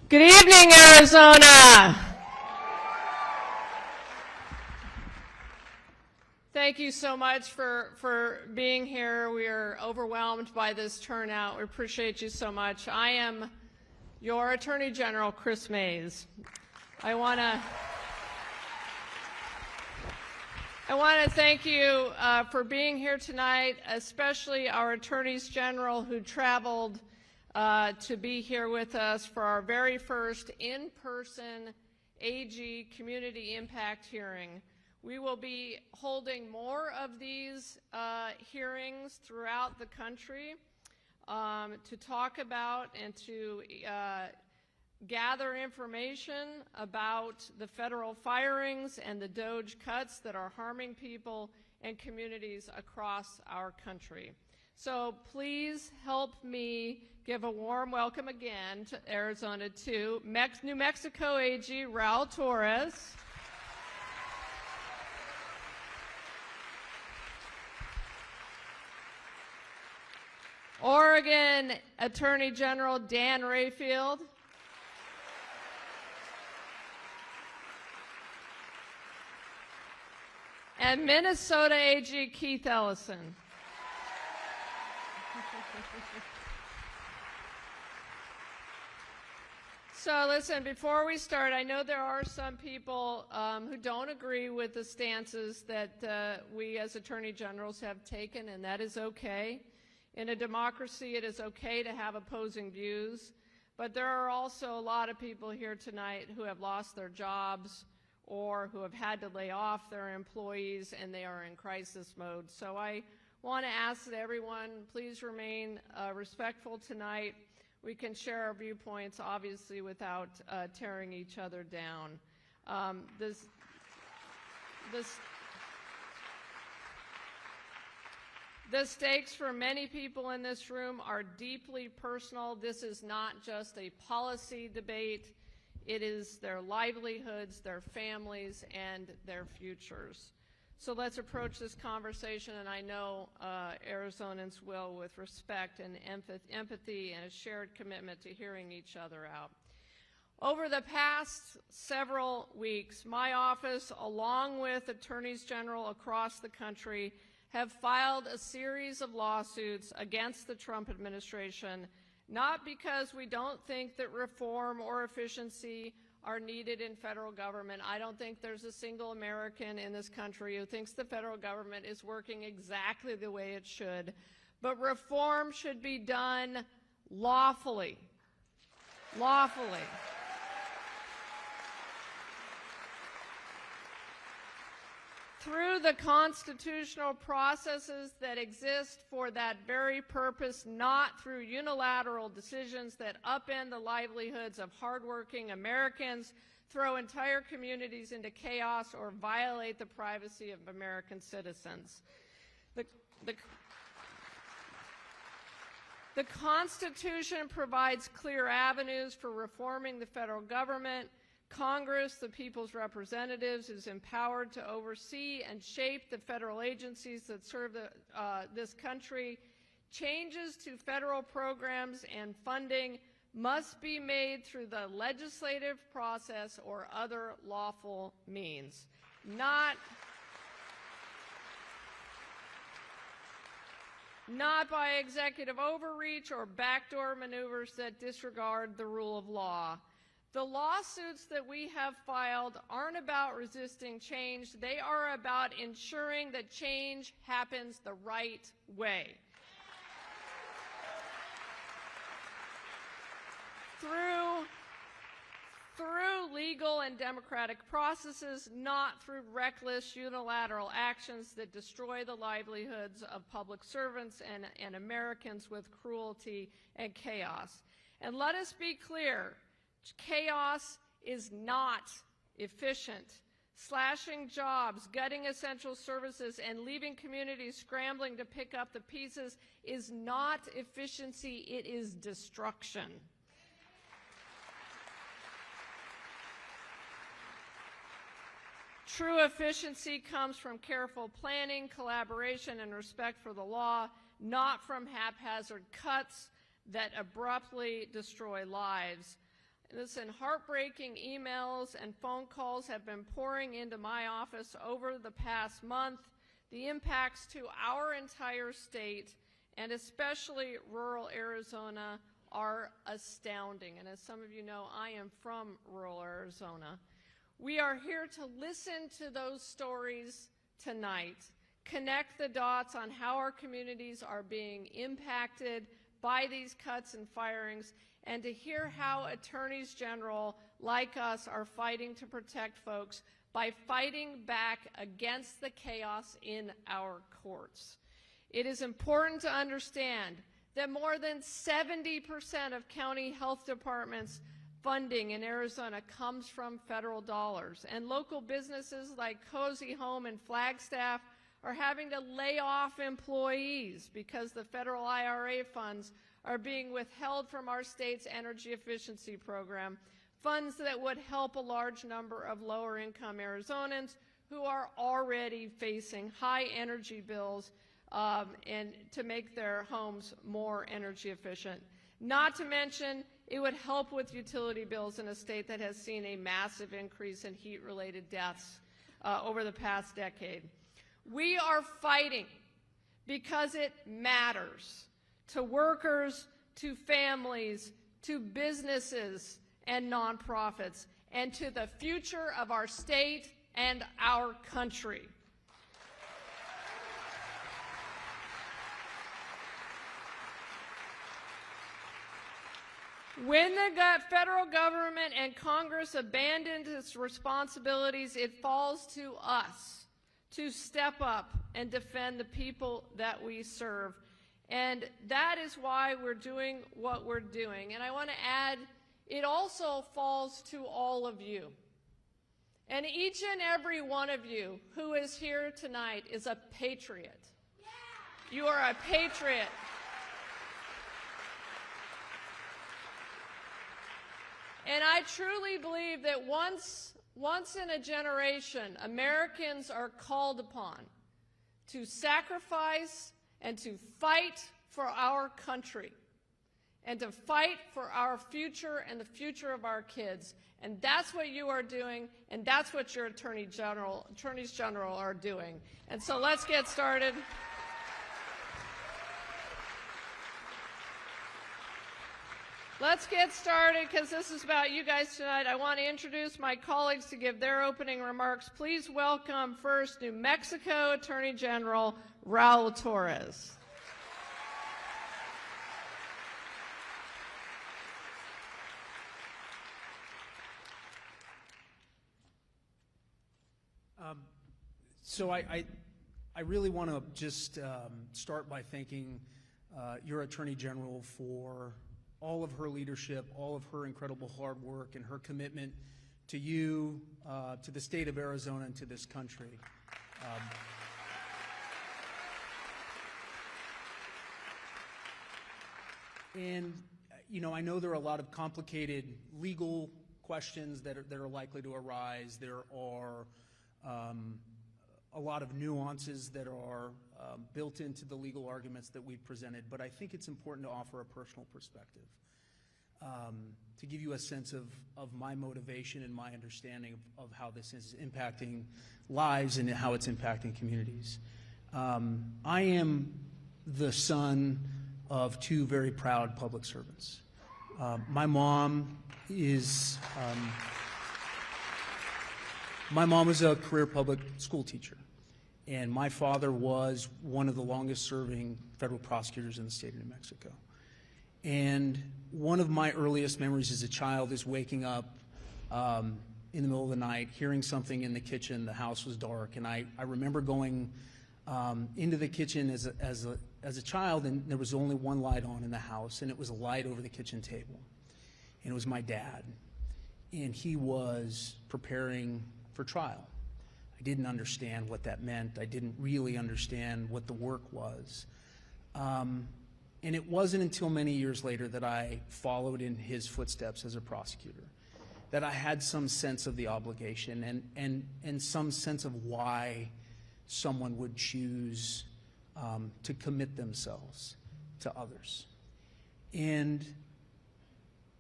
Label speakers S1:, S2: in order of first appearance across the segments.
S1: Good evening, Arizona. Thank you so much for being here. We are overwhelmed by this turnout. We appreciate you so much. I am your Attorney General, Kris Mayes. I want to thank you for being here tonight, especially our Attorneys General who traveled to be here with us for our very first in-person AG Community Impact Hearing. We will be holding more of these hearings throughout the country to talk about and to gather information about the federal firings and the DOGE cuts that are harming people and communities across our country. So please help me give a warm welcome again to Arizona to New Mexico AG Raul Torrez, Oregon Attorney General Dan Rayfield, and Minnesota AG Keith Ellison. So listen, before we start, I know there are some people who don't agree with the stances that we as Attorney Generals have taken, and that is okay. In a democracy, it is okay to have opposing views, but there are also a lot of people here tonight who have lost their jobs or who have had to lay off their employees, and they are in crisis mode. So I want to ask that everyone please remain respectful tonight. We can share our viewpoints, obviously, without tearing each other down. The stakes for many people in this room are deeply personal. This is not just a policy debate. It is their livelihoods, their families, and their futures. So let's approach this conversation, and I know Arizonans will, with respect and empathy and a shared commitment to hearing each other out. Over the past several weeks, my office, along with attorneys general across the country, have filed a series of lawsuits against the Trump administration, not because we don't think that reform or efficiency are needed in federal government. I don't think there's a single American in this country who thinks the federal government is working exactly the way it should. But reform should be done lawfully. Lawfully. Through the constitutional processes that exist for that very purpose, not through unilateral decisions that upend the livelihoods of hardworking Americans, throw entire communities into chaos, or violate the privacy of American citizens. The Constitution provides clear avenues for reforming the federal government. Congress, the people's representatives, is empowered to oversee and shape the federal agencies that serve this country. Changes to federal programs and funding must be made through the legislative process or other lawful means, not by executive overreach or backdoor maneuvers that disregard the rule of law. The lawsuits that we have filed aren't about resisting change. They are about ensuring that change happens the right way. Through legal and democratic processes, not through reckless unilateral actions that destroy the livelihoods of public servants and Americans with cruelty and chaos. And let us be clear. Chaos is not efficient. Slashing jobs, gutting essential services, and leaving communities scrambling to pick up the pieces is not efficiency, it is destruction. True efficiency comes from careful planning, collaboration, and respect for the law, not from haphazard cuts that abruptly destroy lives. Listen, heartbreaking emails and phone calls have been pouring into my office over the past month. The impacts to our entire state, and especially rural Arizona, are astounding. And as some of you know, I am from rural Arizona. We are here to listen to those stories tonight, connect the dots on how our communities are being impacted by these cuts and firings, and to hear how attorneys general like us are fighting to protect folks by fighting back against the chaos in our courts. It is important to understand that more than 70% of county health departments' funding in Arizona comes from federal dollars, and local businesses like Cozy Home and Flagstaff are having to lay off employees because the federal IRA funds are being withheld from our state's energy efficiency program, funds that would help a large number of lower-income Arizonans who are already facing high energy bills and to make their homes more energy efficient. Not to mention, it would help with utility bills in a state that has seen a massive increase in heat-related deaths over the past decade. We are fighting because it matters to workers, to families, to businesses and nonprofits, and to the future of our state and our country. When the federal government and Congress abandoned its responsibilities, it falls to us to step up and defend the people that we serve. And that is why we're doing what we're doing. And I want to add, it also falls to all of you. And each and every one of you who is here tonight is a patriot. You are a patriot. And I truly believe that once in a generation, Americans are called upon to sacrifice and to fight for our country and to fight for our future and the future of our kids. And that's what you are doing, and that's what your attorneys general are doing. And so let's get started. Let's get started, because this is about you guys tonight. I want to introduce my colleagues to give their opening remarks. Please welcome first New Mexico Attorney General Raul Torrez.
S2: So I really want to just start by thanking your Attorney General for all of her leadership, all of her incredible hard work, and her commitment to you, to the state of Arizona, and to this country. And, you know, I know there are a lot of complicated legal questions that are likely to arise. There are a lot of nuances that are built into the legal arguments that we've presented, but I think it's important to offer a personal perspective to give you a sense of my motivation and my understanding of how this is impacting lives and how it's impacting communities. I am the son of two very proud public servants. My mom was a career public school teacher, and my father was one of the longest serving federal prosecutors in the state of New Mexico. And one of my earliest memories as a child is waking up in the middle of the night, hearing something in the kitchen. The house was dark, and I remember going into the kitchen as a child, and there was only one light on in the house, and it was a light over the kitchen table. And it was my dad, and he was preparing for trial. I didn't understand what that meant. I didn't really understand what the work was. And it wasn't until many years later that I followed in his footsteps as a prosecutor, that I had some sense of the obligation and some sense of why someone would choose to commit themselves to others. And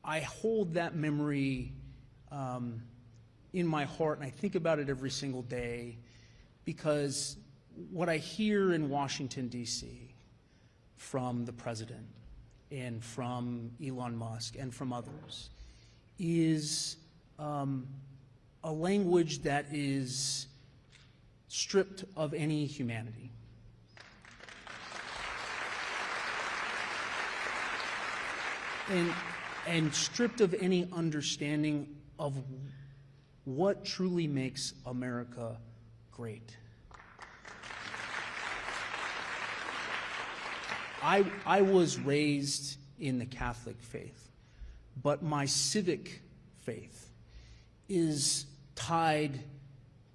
S2: I hold that memory in my heart, and I think about it every single day, because what I hear in Washington, D.C., from the president and from Elon Musk and from others is a language that is stripped of any humanity. And stripped of any understanding of what truly makes America great. I was raised in the Catholic faith, but my civic faith is tied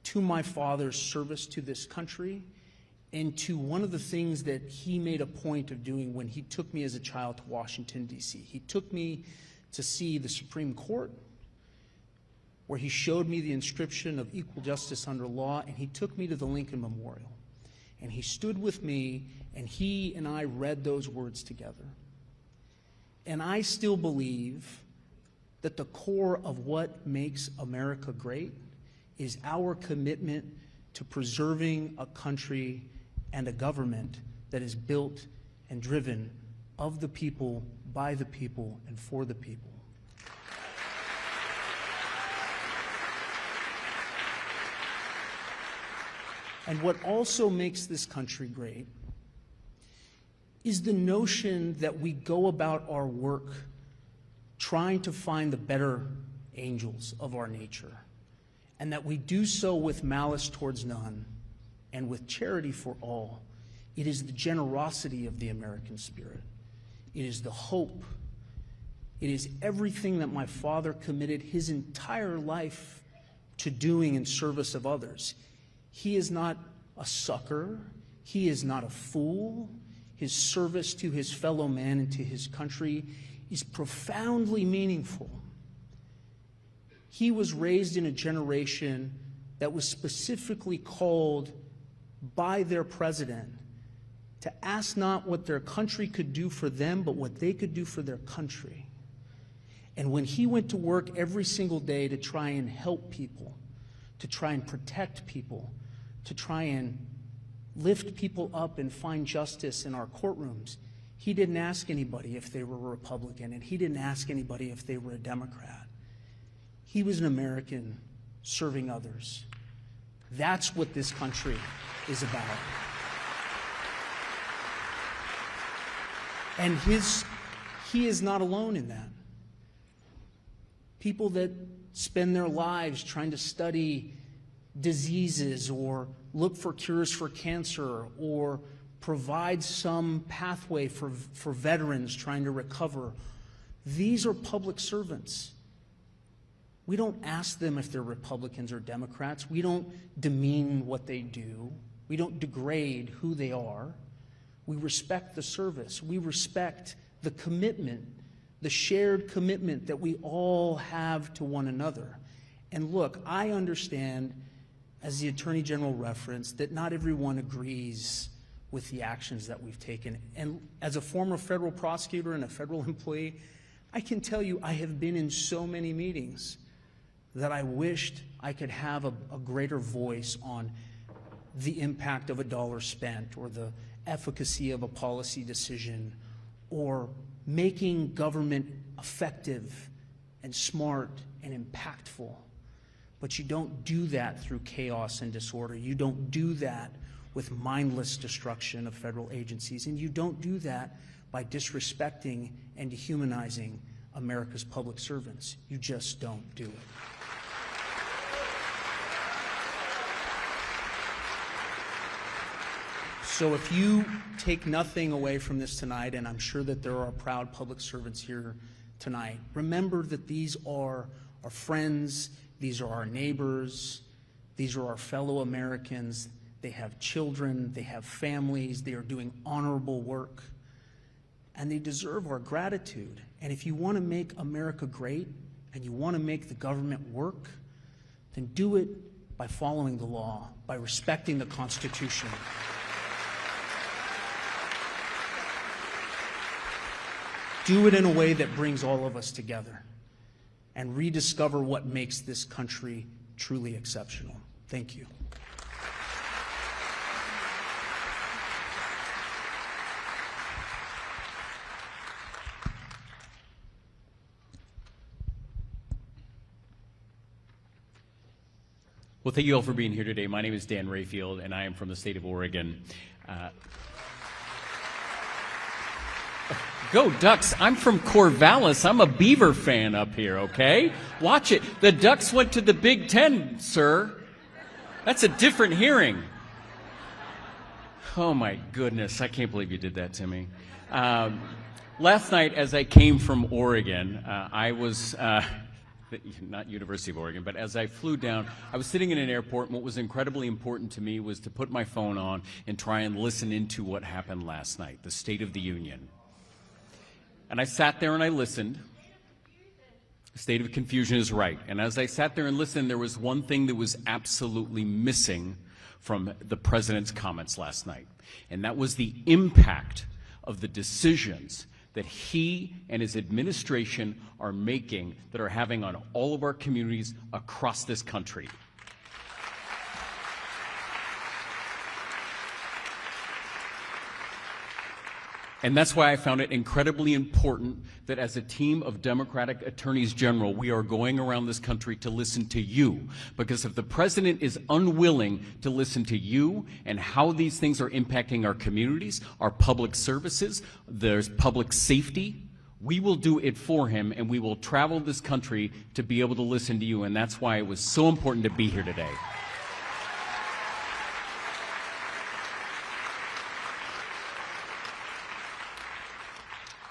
S2: to my father's service to this country and to one of the things that he made a point of doing when he took me as a child to Washington, D.C. He took me to see the Supreme Court, where he showed me the inscription of equal justice under law, and he took me to the Lincoln Memorial. And he stood with me, and he and I read those words together. And I still believe that the core of what makes America great is our commitment to preserving a country and a government that is built and driven of the people, by the people, and for the people. And what also makes this country great is the notion that we go about our work trying to find the better angels of our nature, and that we do so with malice towards none and with charity for all. It is the generosity of the American spirit. It is the hope. It is everything that my father committed his entire life to doing in service of others. He is not a sucker. He is not a fool. His service to his fellow man and to his country is profoundly meaningful. He was raised in a generation that was specifically called by their president to ask not what their country could do for them, but what they could do for their country. And when he went to work every single day to try and help people, to try and protect people, to try and lift people up and find justice in our courtrooms, he didn't ask anybody if they were a Republican, and he didn't ask anybody if they were a Democrat. He was an American serving others. That's what this country is about. And he is not alone in that. People that spend their lives trying to study diseases or look for cures for cancer or provide some pathway for veterans trying to recover. These are public servants. We don't ask them if they're Republicans or Democrats. We don't demean what they do. We don't degrade who they are. We respect the service. We respect the commitment, the shared commitment that we all have to one another. And look, I understand, as the Attorney General referenced, that not everyone agrees with the actions that we've taken. And as a former federal prosecutor and a federal employee, I can tell you I have been in so many meetings that I wished I could have a greater voice on the impact of a dollar spent or the efficacy of a policy decision or making government effective and smart and impactful. But you don't do that through chaos and disorder. You don't do that with mindless destruction of federal agencies. And you don't do that by disrespecting and dehumanizing America's public servants. You just don't do it. So if you take nothing away from this tonight, and I'm sure that there are proud public servants here tonight, remember that these are our friends, these are our neighbors, these are our fellow Americans. They have children, they have families, they are doing honorable work, and they deserve our gratitude. And if you want to make America great and you want to make the government work, then do it by following the law, by respecting the Constitution. Do it in a way that brings all of us together and rediscover what makes this country truly exceptional. Thank you.
S3: Well, thank you all for being here today. My name is Dan Rayfield, and I am from the state of Oregon. Go Ducks. I'm from Corvallis. I'm a Beaver fan up here, okay? Watch it. The Ducks went to the Big Ten, sir. That's a different hearing. Oh, my goodness. I can't believe you did that to me. Last night, as I came from Oregon, I was... not University of Oregon, but as I flew down, I was sitting in an airport, and what was incredibly important to me was to put my phone on and try and listen into what happened last night, the State of the Union. And I sat there and I listened. State of confusion is right. And as I sat there and listened, there was one thing that was absolutely missing from the president's comments last night, and that was the impact of the decisions that he and his administration are making that are having on all of our communities across this country. And that's why I found it incredibly important that as a team of Democratic attorneys general, we are going around this country to listen to you. Because if the president is unwilling to listen to you and how these things are impacting our communities, our public services, there's public safety, we will do it for him, and we will travel this country to be able to listen to you. And that's why it was so important to be here today.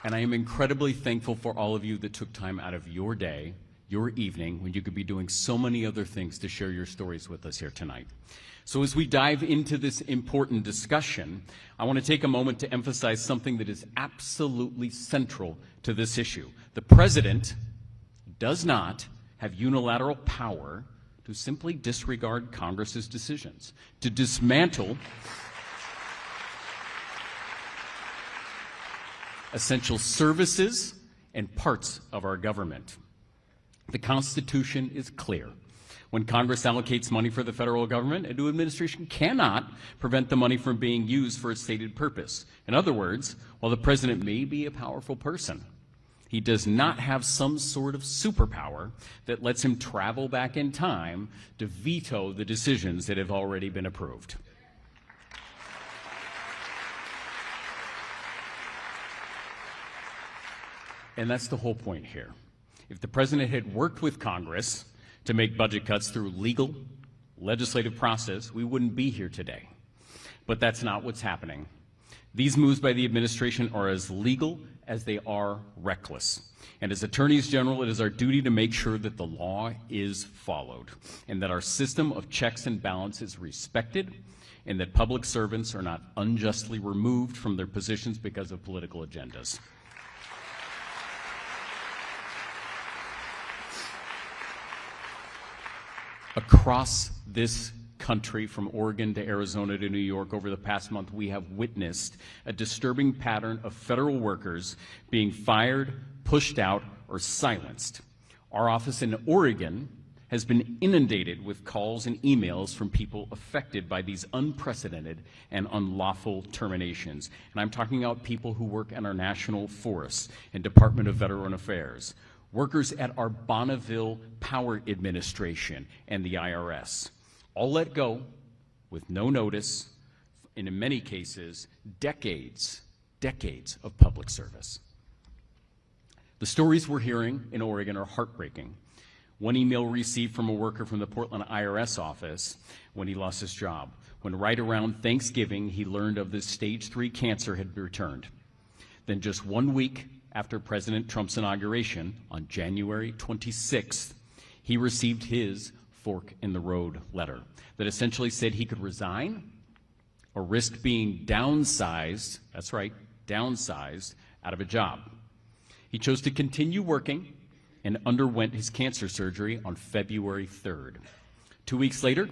S3: And I am incredibly thankful for all of you that took time out of your day, your evening, when you could be doing so many other things to share your stories with us here tonight. So as we dive into this important discussion, I want to take a moment to emphasize something that is absolutely central to this issue. The president does not have unilateral power to simply disregard Congress's decisions, to dismantle essential services and parts of our government. The Constitution is clear. When Congress allocates money for the federal government, a new administration cannot prevent the money from being used for its stated purpose. In other words, while the president may be a powerful person, he does not have some sort of superpower that lets him travel back in time to veto the decisions that have already been approved. And that's the whole point here. If the president had worked with Congress to make budget cuts through legal, legislative process, we wouldn't be here today. But that's not what's happening. These moves by the administration are as legal as they are reckless. And as attorneys general, it is our duty to make sure that the law is followed and that our system of checks and balances is respected and that public servants are not unjustly removed from their positions because of political agendas. Across this country, from Oregon to Arizona to New York, over the past month, we have witnessed a disturbing pattern of federal workers being fired, pushed out, or silenced. Our office in Oregon has been inundated with calls and emails from people affected by these unprecedented and unlawful terminations. And I'm talking about people who work in our national forests and Department of Veteran Affairs, workers at our Bonneville Power Administration and the IRS, all let go with no notice, and in many cases, decades of public service. The stories we're hearing in Oregon are heartbreaking. One email received from a worker from the Portland IRS office when he lost his job, when right around Thanksgiving he learned of this stage 3 cancer had returned. Then just 1 week after President Trump's inauguration, on January 26th, he received his fork in the road letter that essentially said he could resign or risk being downsized, that's right, downsized, out of a job. He chose to continue working and underwent his cancer surgery on February 3rd. 2 weeks later,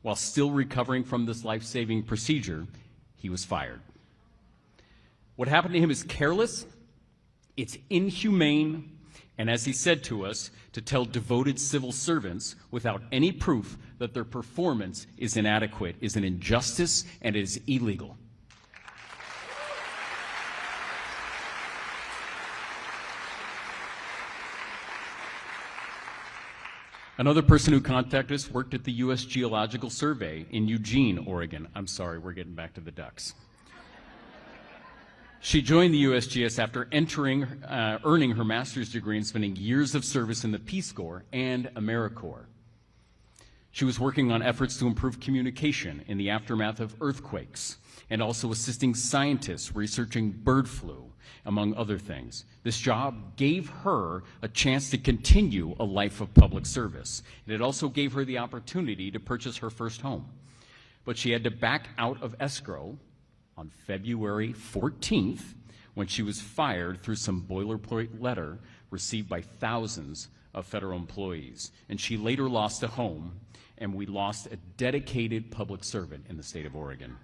S3: while still recovering from this life-saving procedure, he was fired. What happened to him is careless, It's inhumane, and as he said to us, to tell devoted civil servants without any proof that their performance is inadequate is an injustice and it is illegal. Another person who contacted us worked at the U.S. Geological Survey in Eugene, Oregon. I'm sorry, we're getting back to the ducks. She joined the USGS after earning her master's degree and spending years of service in the Peace Corps and AmeriCorps. She was working on efforts to improve communication in the aftermath of earthquakes and also assisting scientists researching bird flu, among other things. This job gave her a chance to continue a life of public service, and it also gave her the opportunity to purchase her first home. But she had to back out of escrow on February 14th when she was fired through some boilerplate letter received by thousands of federal employees. And she later lost a home, and we lost a dedicated public servant in the state of Oregon.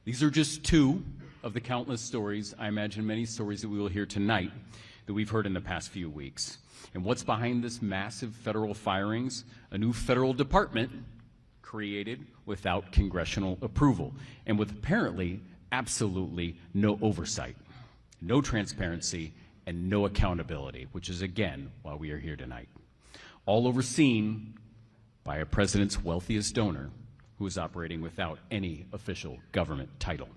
S3: These are just two of the countless stories, I imagine many stories that we will hear tonight that we've heard in the past few weeks. And what's behind this massive federal firings? A new federal department created without congressional approval and with apparently absolutely no oversight, no transparency, and no accountability, which is again why we are here tonight. All overseen by a president's wealthiest donor who is operating without any official government title.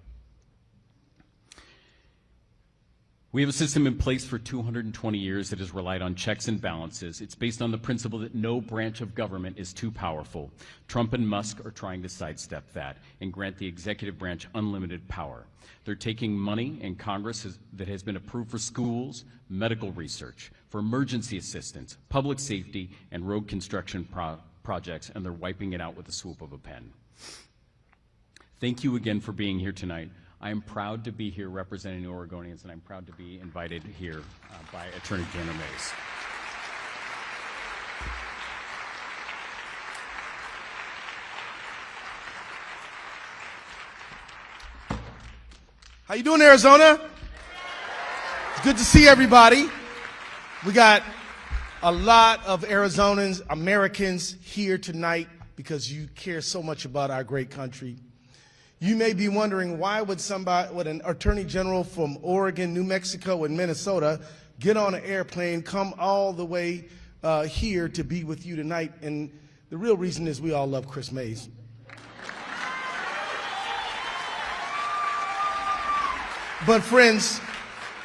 S3: We have a system in place for 220 years that has relied on checks and balances. It's based on the principle that no branch of government is too powerful. Trump and Musk are trying to sidestep that and grant the executive branch unlimited power. They're taking money in Congress that has been approved for schools, medical research, for emergency assistance, public safety, and road construction projects, and they're wiping it out with the swoop of a pen. Thank you again for being here tonight. I am proud to be here representing the Oregonians, and I'm proud to be invited here by Attorney General Mayes.
S4: How you doing, Arizona? It's good to see everybody. We got a lot of Arizonans, Americans here tonight because you care so much about our great country. You may be wondering, why would an attorney general from Oregon, New Mexico, and Minnesota get on an airplane, come all the way here to be with you tonight? And the real reason is we all love Kris Mayes. But friends,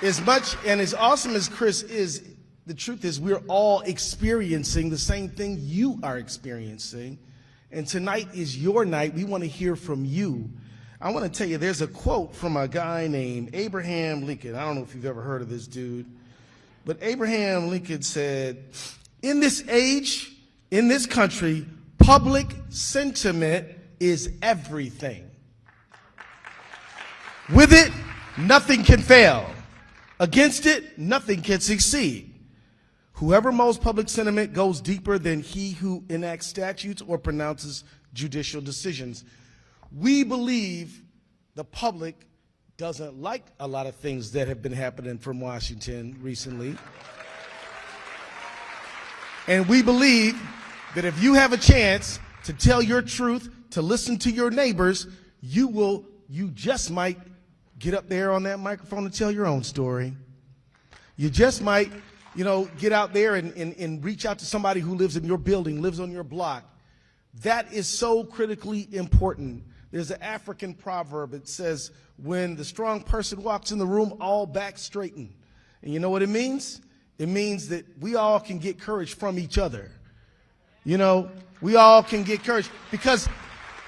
S4: as much and as awesome as Kris is, the truth is we're all experiencing the same thing you are experiencing. And tonight is your night. We want to hear from you. I want to tell you, there's a quote from a guy named Abraham Lincoln. I don't know if you've ever heard of this dude, but Abraham Lincoln said, in this age, in this country, public sentiment is everything. With it, nothing can fail. Against it, nothing can succeed. Whoever molds public sentiment goes deeper than he who enacts statutes or pronounces judicial decisions. We believe the public doesn't like a lot of things that have been happening from Washington recently. And we believe that if you have a chance to tell your truth, to listen to your neighbors, you just might get up there on that microphone and tell your own story. You just might, get out there and reach out to somebody who lives in your building, lives on your block. That is so critically important. There's an African proverb that says, when the strong person walks in the room, all backs straighten. And you know what it means? It means that we all can get courage from each other. We all can get courage because,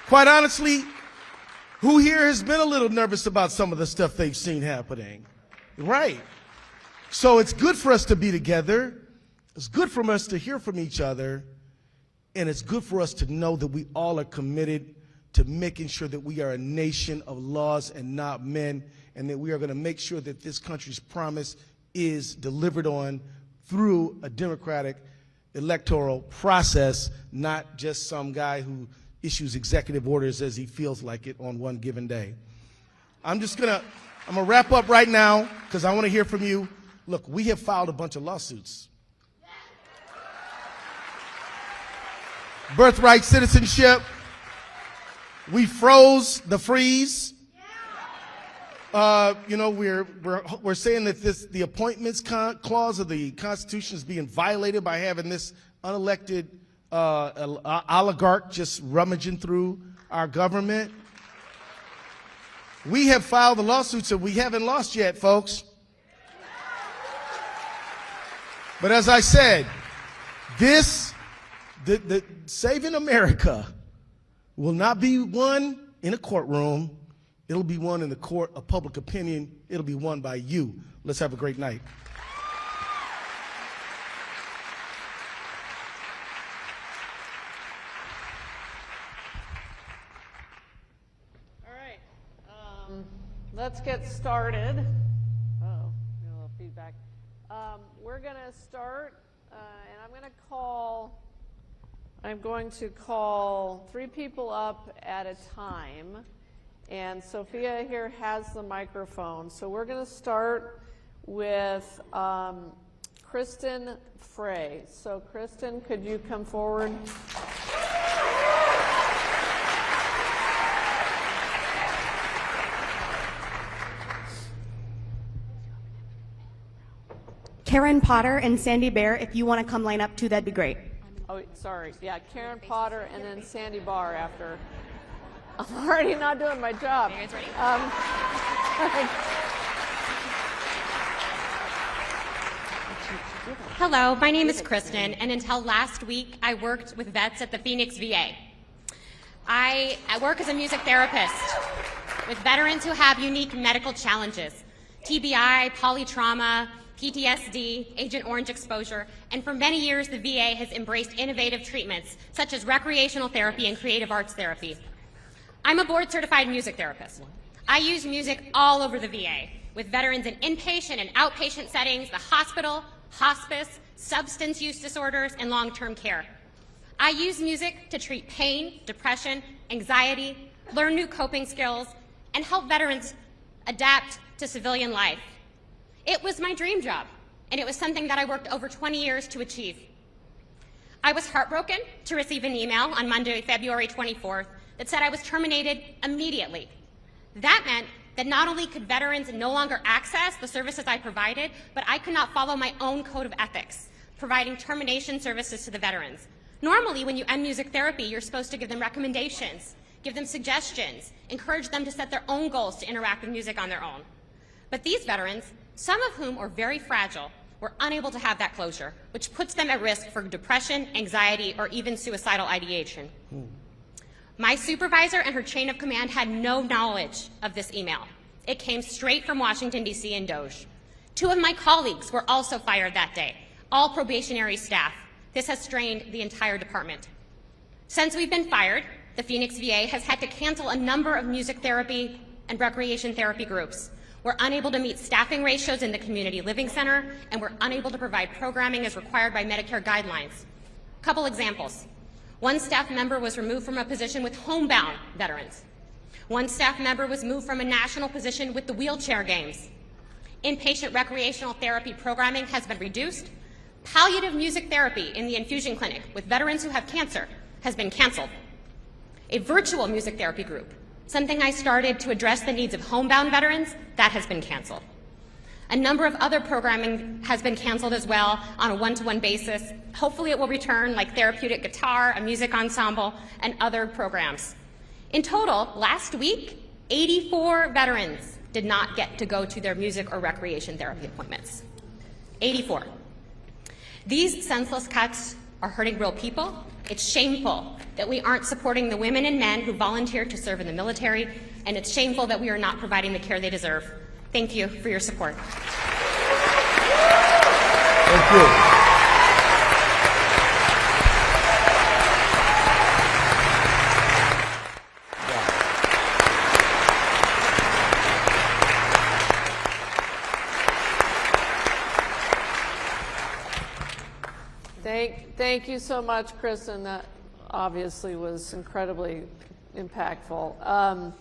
S4: quite honestly, who here has been a little nervous about some of the stuff they've seen happening? Right. So it's good for us to be together. It's good for us to hear from each other. And it's good for us to know that we all are committed to making sure that we are a nation of laws and not men, and that we are going to make sure that this country's promise is delivered on through a democratic electoral process, not just some guy who issues executive orders as he feels like it on one given day. I'm just going to I'm going to wrap up right now because I want to hear from you. Look, we have filed a bunch of lawsuits. Birthright citizenship. We froze the freeze. You know, we're saying that the appointments clause of the Constitution is being violated by having this unelected oligarch just rummaging through our government. We have filed the lawsuits and we haven't lost yet, folks. But as I said, the saving America will not be won in a courtroom. It'll be won in the court of public opinion. It'll be won by you. Let's have a great night.
S1: All right, let's get started. Uh-oh, got a little feedback. We're going to start, and I'm going to call 3 people up at a time. And Sophia here has the microphone. So we're going to start with Kristen Frey. So Kristen, could you come forward?
S5: Karen Potter and Sandy Bear, if you want to come line up too, that'd be great.
S1: Oh, sorry. Yeah, Karen Potter and then Sandy Barr after. I'm already not doing my job.
S5: Are you guys ready?
S6: Hello, my name is Kristen, and until last week, I worked with vets at the Phoenix VA. I work as a music therapist with veterans who have unique medical challenges, TBI, polytrauma, PTSD, Agent Orange exposure, and for many years, the VA has embraced innovative treatments such as recreational therapy and creative arts therapy. I'm a board-certified music therapist. I use music all over the VA, with veterans in inpatient and outpatient settings, the hospital, hospice, substance use disorders, and long-term care. I use music to treat pain, depression, anxiety, learn new coping skills, and help veterans adapt to civilian life. It was my dream job, and it was something that I worked over 20 years to achieve. I was heartbroken to receive an email on Monday, February 24th, that said I was terminated immediately. That meant that not only could veterans no longer access the services I provided, but I could not follow my own code of ethics, providing termination services to the veterans. Normally, when you end music therapy, you're supposed to give them recommendations, give them suggestions, encourage them to set their own goals to interact with music on their own. But these veterans, some of whom are very fragile, were unable to have that closure, which puts them at risk for depression, anxiety, or even suicidal ideation. My supervisor and her chain of command had no knowledge of this email. It came straight from Washington, D.C. and DOGE. 2 of my colleagues were also fired that day, all probationary staff. This has strained the entire department. Since we've been fired, the Phoenix VA has had to cancel a number of music therapy and recreation therapy groups. We're unable to meet staffing ratios in the community living center, and we're unable to provide programming as required by Medicare guidelines. A couple examples. 1 staff member was removed from a position with homebound veterans. 1 staff member was moved from a national position with the wheelchair games. Inpatient recreational therapy programming has been reduced. Palliative music therapy in the infusion clinic with veterans who have cancer has been canceled. A virtual music therapy group, something I started to address the needs of homebound veterans, that has been canceled. A number of other programming has been canceled as well on a one-to-one basis. Hopefully it will return, like therapeutic guitar, a music ensemble, and other programs. In total, last week, 84 veterans did not get to go to their music or recreation therapy appointments. 84. These senseless cuts are hurting real people. It's shameful that we aren't supporting the women and men who volunteer to serve in the military, and it's shameful that we are not providing the care they deserve. Thank you for your support.
S4: Thank you.
S1: Thank you so much, Kristen. That obviously was incredibly impactful.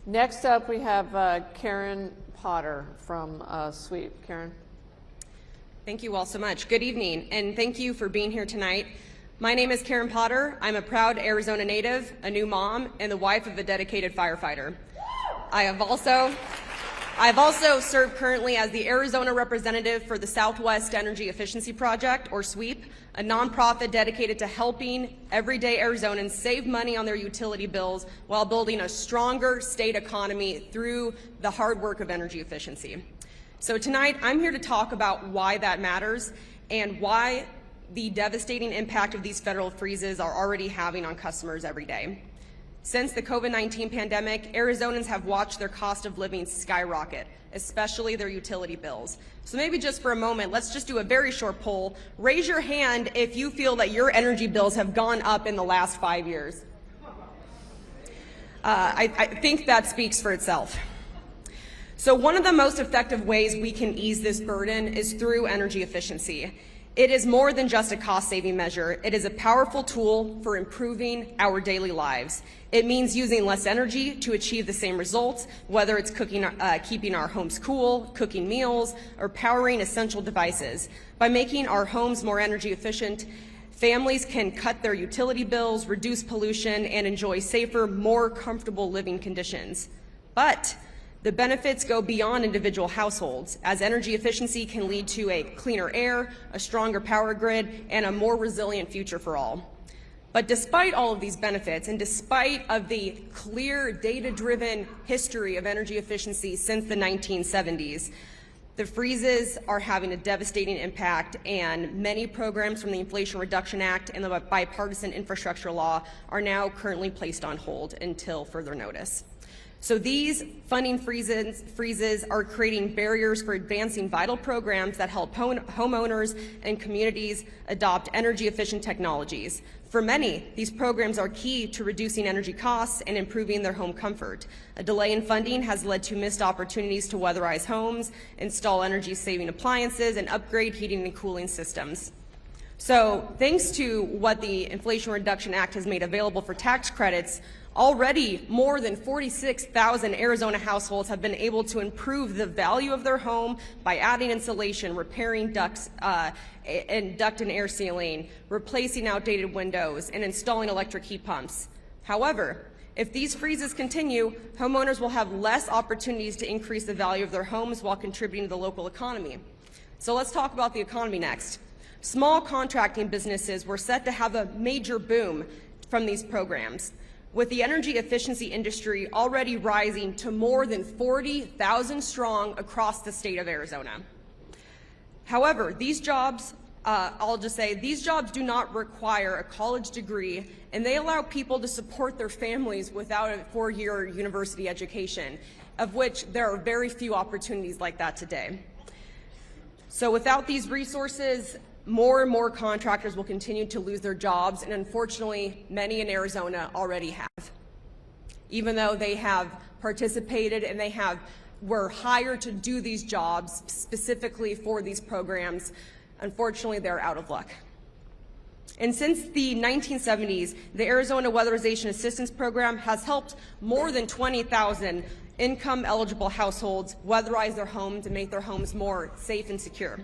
S1: Next up, we have Karen Potter from SWEEP. Karen?
S7: Thank you all so much. Good evening, and thank you for being here tonight. My name is Karen Potter. I'm a proud Arizona native, a new mom, and the wife of a dedicated firefighter. I've also served currently as the Arizona representative for the Southwest Energy Efficiency Project, or SWEEP, a nonprofit dedicated to helping everyday Arizonans save money on their utility bills while building a stronger state economy through the hard work of energy efficiency. So tonight, I'm here to talk about why that matters and why the devastating impact of these federal freezes are already having on customers every day. Since the COVID-19 pandemic, Arizonans have watched their cost of living skyrocket, especially their utility bills. So maybe just for a moment, let's just do a very short poll. Raise your hand if you feel that your energy bills have gone up in the last 5 years. I think that speaks for itself. So one of the most effective ways we can ease this burden is through energy efficiency. It is more than just a cost-saving measure. It is a powerful tool for improving our daily lives. It means using less energy to achieve the same results, whether it's keeping our homes cool, cooking meals, or powering essential devices. By making our homes more energy efficient, families can cut their utility bills, reduce pollution, and enjoy safer, more comfortable living conditions. But the benefits go beyond individual households, as energy efficiency can lead to a cleaner air, a stronger power grid, and a more resilient future for all. But despite all of these benefits, and despite of the clear data-driven history of energy efficiency since the 1970s, the freezes are having a devastating impact, and many programs from the Inflation Reduction Act and the bipartisan infrastructure law are now currently placed on hold until further notice. So these funding freezes are creating barriers for advancing vital programs that help homeowners and communities adopt energy-efficient technologies. For many, these programs are key to reducing energy costs and improving their home comfort. A delay in funding has led to missed opportunities to weatherize homes, install energy-saving appliances, and upgrade heating and cooling systems. So thanks to what the Inflation Reduction Act has made available for tax credits, already more than 46,000 Arizona households have been able to improve the value of their home by adding insulation, repairing ducts and duct and air sealing, replacing outdated windows, and installing electric heat pumps. However, if these freezes continue, homeowners will have less opportunities to increase the value of their homes while contributing to the local economy. So let's talk about the economy next. Small contracting businesses were set to have a major boom from these programs, with the energy efficiency industry already rising to more than 40,000 strong across the state of Arizona. However, these jobs, I'll just say, these jobs do not require a college degree, and they allow people to support their families without a four-year university education, of which there are very few opportunities like that today. So without these resources, more and more contractors will continue to lose their jobs, and unfortunately, many in Arizona already have. Even though they have participated and they were hired to do these jobs specifically for these programs, unfortunately, they're out of luck. And since the 1970s, the Arizona Weatherization Assistance Program has helped more than 20,000 income-eligible households weatherize their homes and make their homes more safe and secure.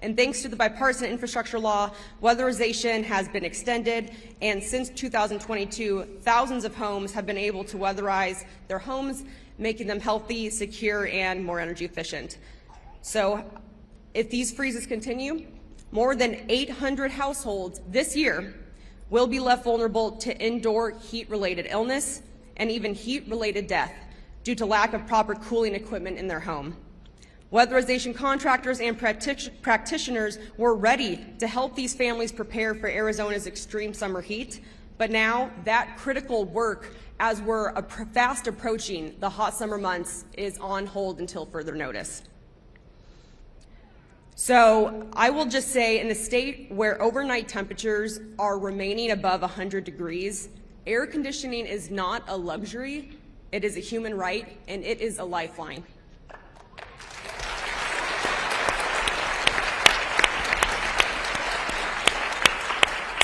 S7: And thanks to the bipartisan infrastructure law, weatherization has been extended, and since 2022, thousands of homes have been able to weatherize their homes, making them healthy, secure, and more energy efficient. So if these freezes continue, more than 800 households this year will be left vulnerable to indoor heat-related illness and even heat-related death due to lack of proper cooling equipment in their home. Weatherization contractors and practitioners were ready to help these families prepare for Arizona's extreme summer heat, but now that critical work, as we're fast approaching the hot summer months, is on hold until further notice. So I will just say, in a state where overnight temperatures are remaining above 100 degrees, air conditioning is not a luxury, it is a human right, and it is a lifeline.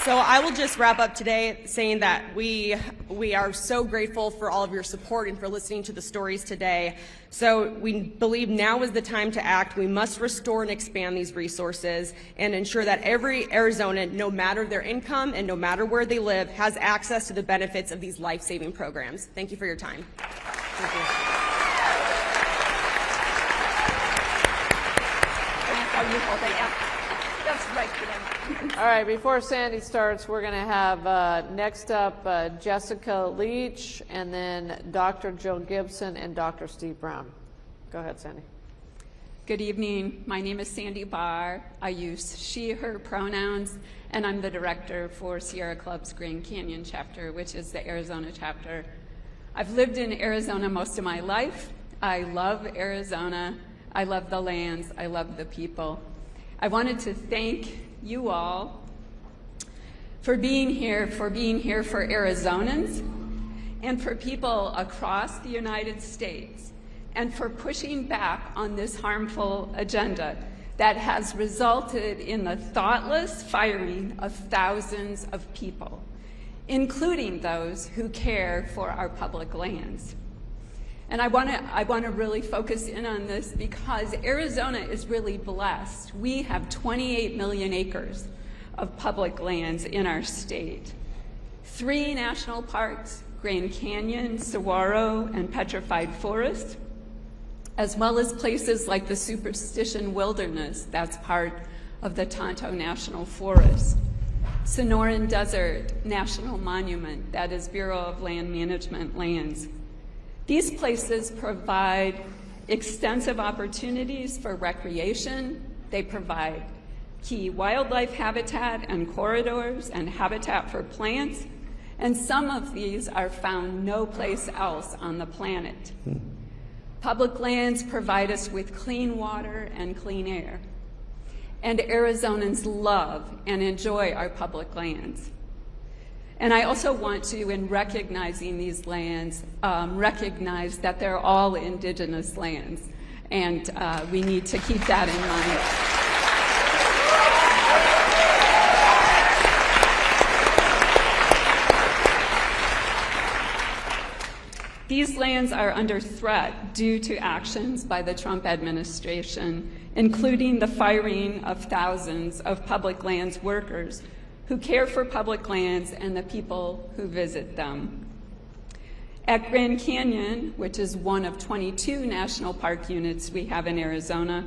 S7: So I will just wrap up today saying that we are so grateful for all of your support and for listening to the stories today. So we believe now is the time to act. We must restore and expand these resources and ensure that every Arizonan, no matter their income and no matter where they live, has access to the benefits of these life-saving programs. Thank you for your time. Thank you.
S1: All right, before Sandy starts, we're going to have next up Jessica Leach, and then Dr. Jill Gibson and Dr. Steve Brown. Go ahead, Sandy.
S8: Good evening. My name is Sandy Barr. I use she, her pronouns, and I'm the director for Sierra Club's Grand Canyon chapter, which is the Arizona chapter. I've lived in Arizona most of my life. I love Arizona. I love the lands. I love the people. I wanted to thank you all for being here for Arizonans and for people across the United States, and for pushing back on this harmful agenda that has resulted in the thoughtless firing of thousands of people, including those who care for our public lands. And I want to really focus in on this because Arizona is really blessed. We have 28 million acres of public lands in our state. 3 national parks, Grand Canyon, Saguaro, and Petrified Forest, as well as places like the Superstition Wilderness, that's part of the Tonto National Forest. Sonoran Desert National Monument, that is Bureau of Land Management lands. These places provide extensive opportunities for recreation. They provide key wildlife habitat and corridors and habitat for plants, and some of these are found no place else on the planet. Public lands provide us with clean water and clean air, and Arizonans love and enjoy our public lands. And I also want to, in recognizing these lands, recognize that they're all indigenous lands, and we need to keep that in mind. These lands are under threat due to actions by the Trump administration, including the firing of thousands of public lands workers who care for public lands and the people who visit them. At Grand Canyon, which is one of 22 national park units we have in Arizona,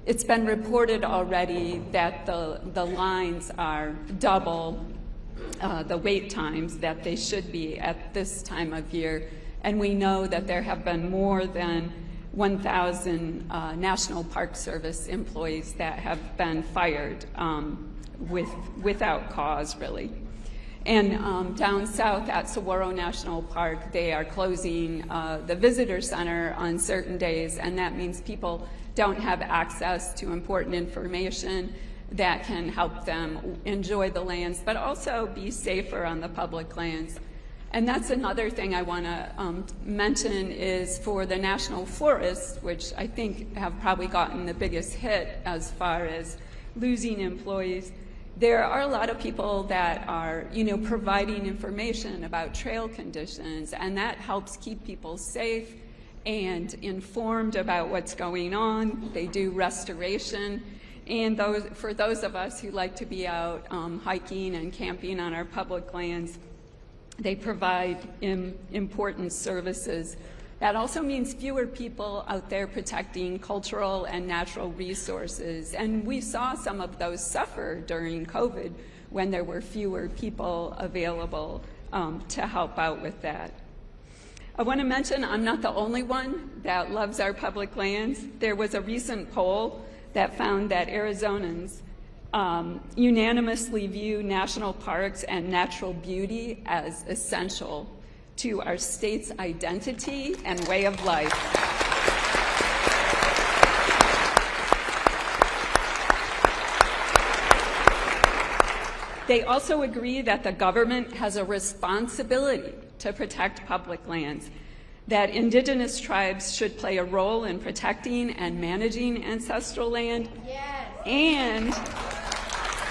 S8: it's been reported already that the lines are double the wait times that they should be at this time of year. And we know that there have been more than 1,000 National Park Service employees that have been fired without cause, really. And down south at Saguaro National Park, they are closing the visitor center on certain days, and that means people don't have access to important information that can help them enjoy the lands, but also be safer on the public lands. And that's another thing I want to mention is for the national forests, which I think have probably gotten the biggest hit as far as losing employees. There are a lot of people that are, providing information about trail conditions, and that helps keep people safe and informed about what's going on. They do restoration. And for those of us who like to be out hiking and camping on our public lands, they provide important services. That also means fewer people out there protecting cultural and natural resources. And we saw some of those suffer during COVID when there were fewer people available to help out with that. I want to mention I'm not the only one that loves our public lands. There was a recent poll that found that Arizonans unanimously view national parks and natural beauty as essential to our state's identity and way of life. They also agree that the government has a responsibility to protect public lands, that indigenous tribes should play a role in protecting and managing ancestral land, yes.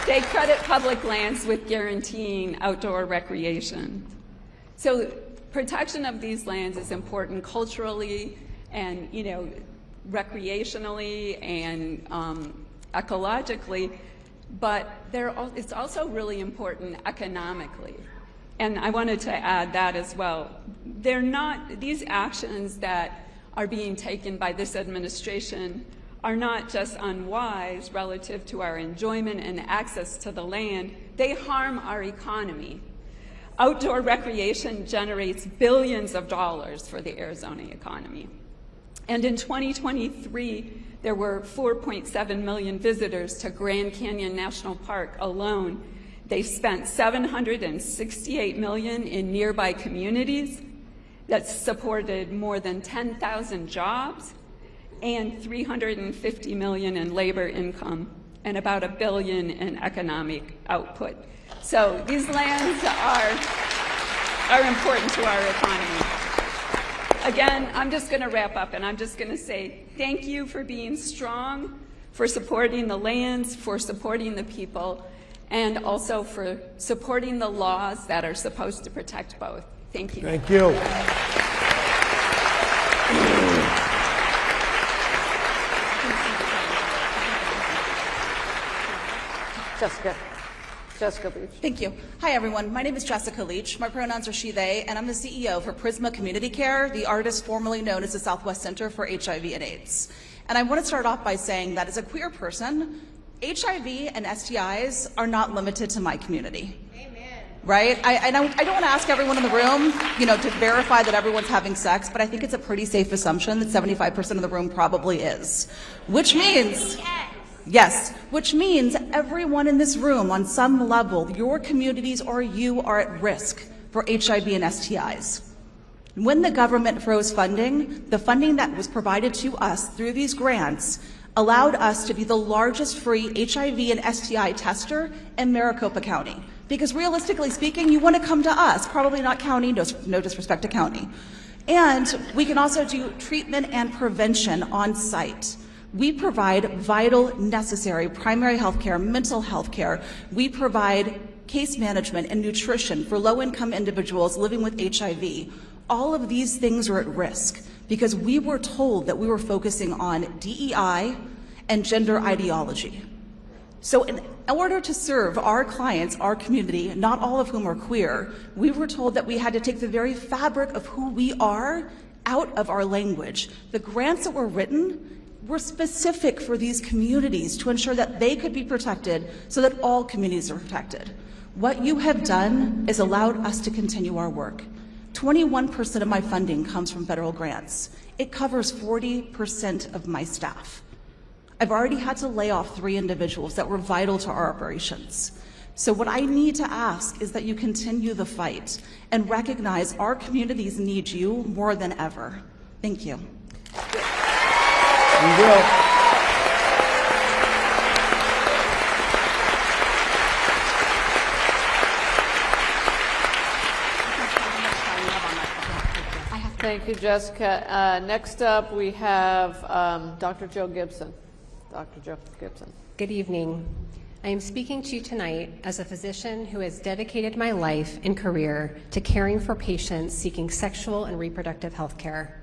S8: They credit public lands with guaranteeing outdoor recreation. So protection of these lands is important culturally and, recreationally and ecologically, but it's also really important economically. And I wanted to add that as well. These actions that are being taken by this administration are not just unwise relative to our enjoyment and access to the land, they harm our economy. Outdoor recreation generates billions of dollars for the Arizona economy. And in 2023, there were 4.7 million visitors to Grand Canyon National Park alone. They spent $768 million in nearby communities that supported more than 10,000 jobs and $350 million in labor income and about $1 billion in economic output. So these lands are important to our economy. Again, I'm just going to wrap up and I'm just going to say thank you for being strong, for supporting the lands, for supporting the people, and also for supporting the laws that are supposed to protect both. Thank you.
S4: Thank you.
S1: Jessica Leach.
S9: Thank you. Hi, everyone. My name is Jessica Leach. My pronouns are she, they, and I'm the CEO for Prisma Community Care, the artist formerly known as the Southwest Center for HIV and AIDS. And I want to start off by saying that as a queer person, HIV and STIs are not limited to my community. Amen. Right? I don't want to ask everyone in the room, to verify that everyone's having sex, but I think it's a pretty safe assumption that 75% of the room probably is. Which means... Yes, which means everyone in this room, on some level, your communities or you are at risk for HIV and STIs. When the government froze funding, the funding that was provided to us through these grants allowed us to be the largest free HIV and STI tester in Maricopa County. Because realistically speaking, you want to come to us, probably not county, no disrespect to county. And we can also do treatment and prevention on site. We provide vital, necessary primary health care, mental health care. We provide case management and nutrition for low-income individuals living with HIV. All of these things are at risk because we were told that we were focusing on DEI and gender ideology. So in order to serve our clients, our community, not all of whom are queer, we were told that we had to take the very fabric of who we are out of our language. The grants that were written were specific for these communities to ensure that they could be protected so that all communities are protected. What you have done is allowed us to continue our work. 21% of my funding comes from federal grants. It covers 40% of my staff. I've already had to lay off 3 individuals that were vital to our operations. So what I need to ask is that you continue the fight and recognize our communities need you more than ever. Thank you.
S4: We will.
S1: Thank you, Jessica. Next up, we have Dr. Joe Gibson. Dr. Joe Gibson.
S10: Good evening. I am speaking to you tonight as a physician who has dedicated my life and career to caring for patients seeking sexual and reproductive health care.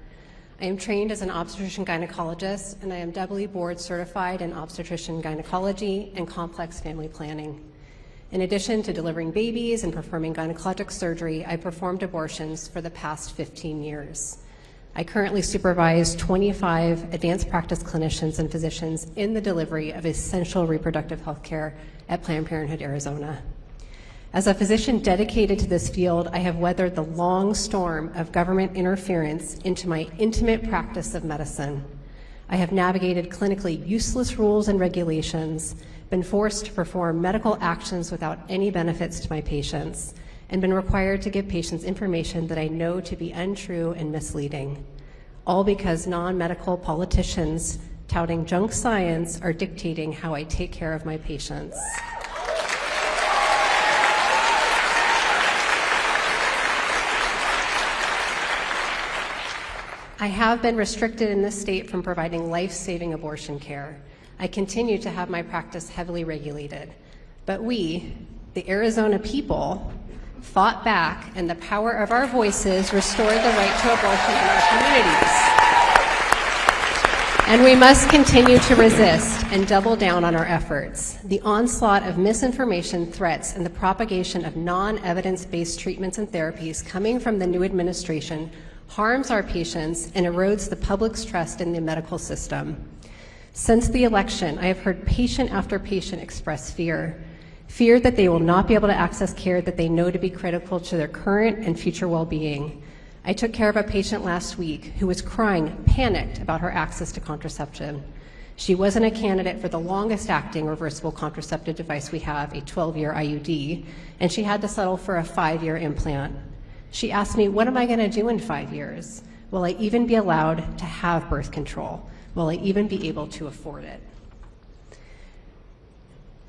S10: I am trained as an obstetrician gynecologist, and I am doubly board certified in obstetrician gynecology and complex family planning. In addition to delivering babies and performing gynecologic surgery, I performed abortions for the past 15 years. I currently supervise 25 advanced practice clinicians and physicians in the delivery of essential reproductive health care at Planned Parenthood, Arizona. As a physician dedicated to this field, I have weathered the long storm of government interference into my intimate practice of medicine. I have navigated clinically useless rules and regulations, been forced to perform medical actions without any benefits to my patients, and been required to give patients information that I know to be untrue and misleading, all because non-medical politicians touting junk science are dictating how I take care of my patients. I have been restricted in this state from providing life-saving abortion care. I continue to have my practice heavily regulated. But we, the Arizona people, fought back, and the power of our voices restored the right to abortion in our communities. And we must continue to resist and double down on our efforts. The onslaught of misinformation, threats, and the propagation of non-evidence-based treatments and therapies coming from the new administration harms our patients and erodes the public's trust in the medical system. Since the election, I have heard patient after patient express fear that they will not be able to access care that they know to be critical to their current and future well-being. I took care of a patient last week who was crying, panicked about her access to contraception. She wasn't a candidate for the longest-acting reversible contraceptive device we have, a 12-year IUD, and she had to settle for a 5-year implant. She asked me, what am I going to do in 5 years? Will I even be allowed to have birth control? Will I even be able to afford it?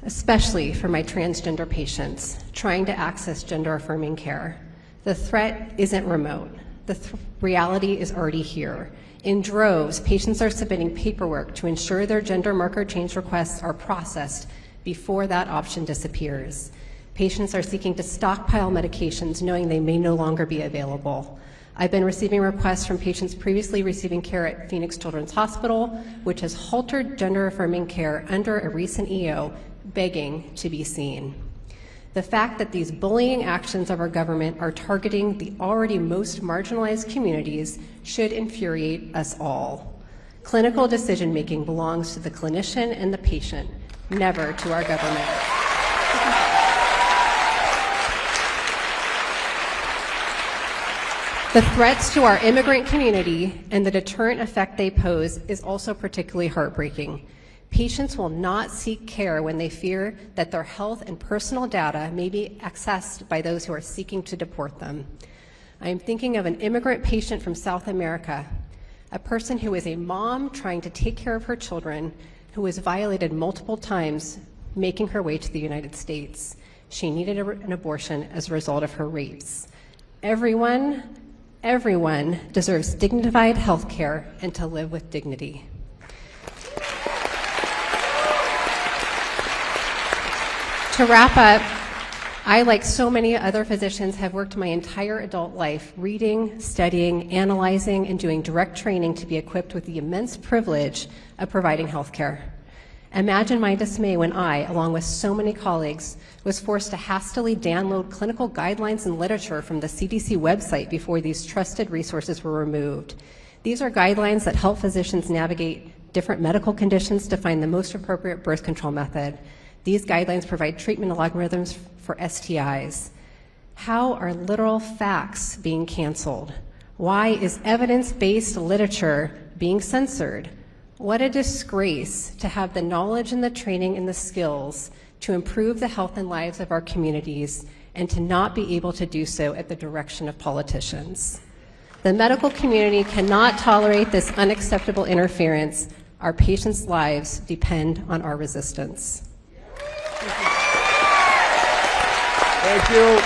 S10: Especially for my transgender patients trying to access gender-affirming care. The threat isn't remote. The reality is already here. In droves, patients are submitting paperwork to ensure their gender marker change requests are processed before that option disappears. Patients are seeking to stockpile medications knowing they may no longer be available. I've been receiving requests from patients previously receiving care at Phoenix Children's Hospital, which has halted gender-affirming care under a recent EO, begging to be seen. The fact that these bullying actions of our government are targeting the already most marginalized communities should infuriate us all. Clinical decision-making belongs to the clinician and the patient, never to our government. The threats to our immigrant community and the deterrent effect they pose is also particularly heartbreaking. Patients will not seek care when they fear that their health and personal data may be accessed by those who are seeking to deport them. I am thinking of an immigrant patient from South America, a person who is a mom trying to take care of her children, who was violated multiple times making her way to the United States. She needed an abortion as a result of her rapes. Everyone deserves dignified health care and to live with dignity. To wrap up, I, like so many other physicians, have worked my entire adult life reading, studying, analyzing, and doing direct training to be equipped with the immense privilege of providing health care. Imagine my dismay when I, along with so many colleagues, was forced to hastily download clinical guidelines and literature from the CDC website before these trusted resources were removed. These are guidelines that help physicians navigate different medical conditions to find the most appropriate birth control method. These guidelines provide treatment algorithms for STIs. How are literal facts being canceled? Why is evidence-based literature being censored? What a disgrace to have the knowledge and the training and the skills to improve the health and lives of our communities and to not be able to do so at the direction of politicians. The medical community cannot tolerate this unacceptable interference. Our patients' lives depend on our resistance.
S4: Thank you.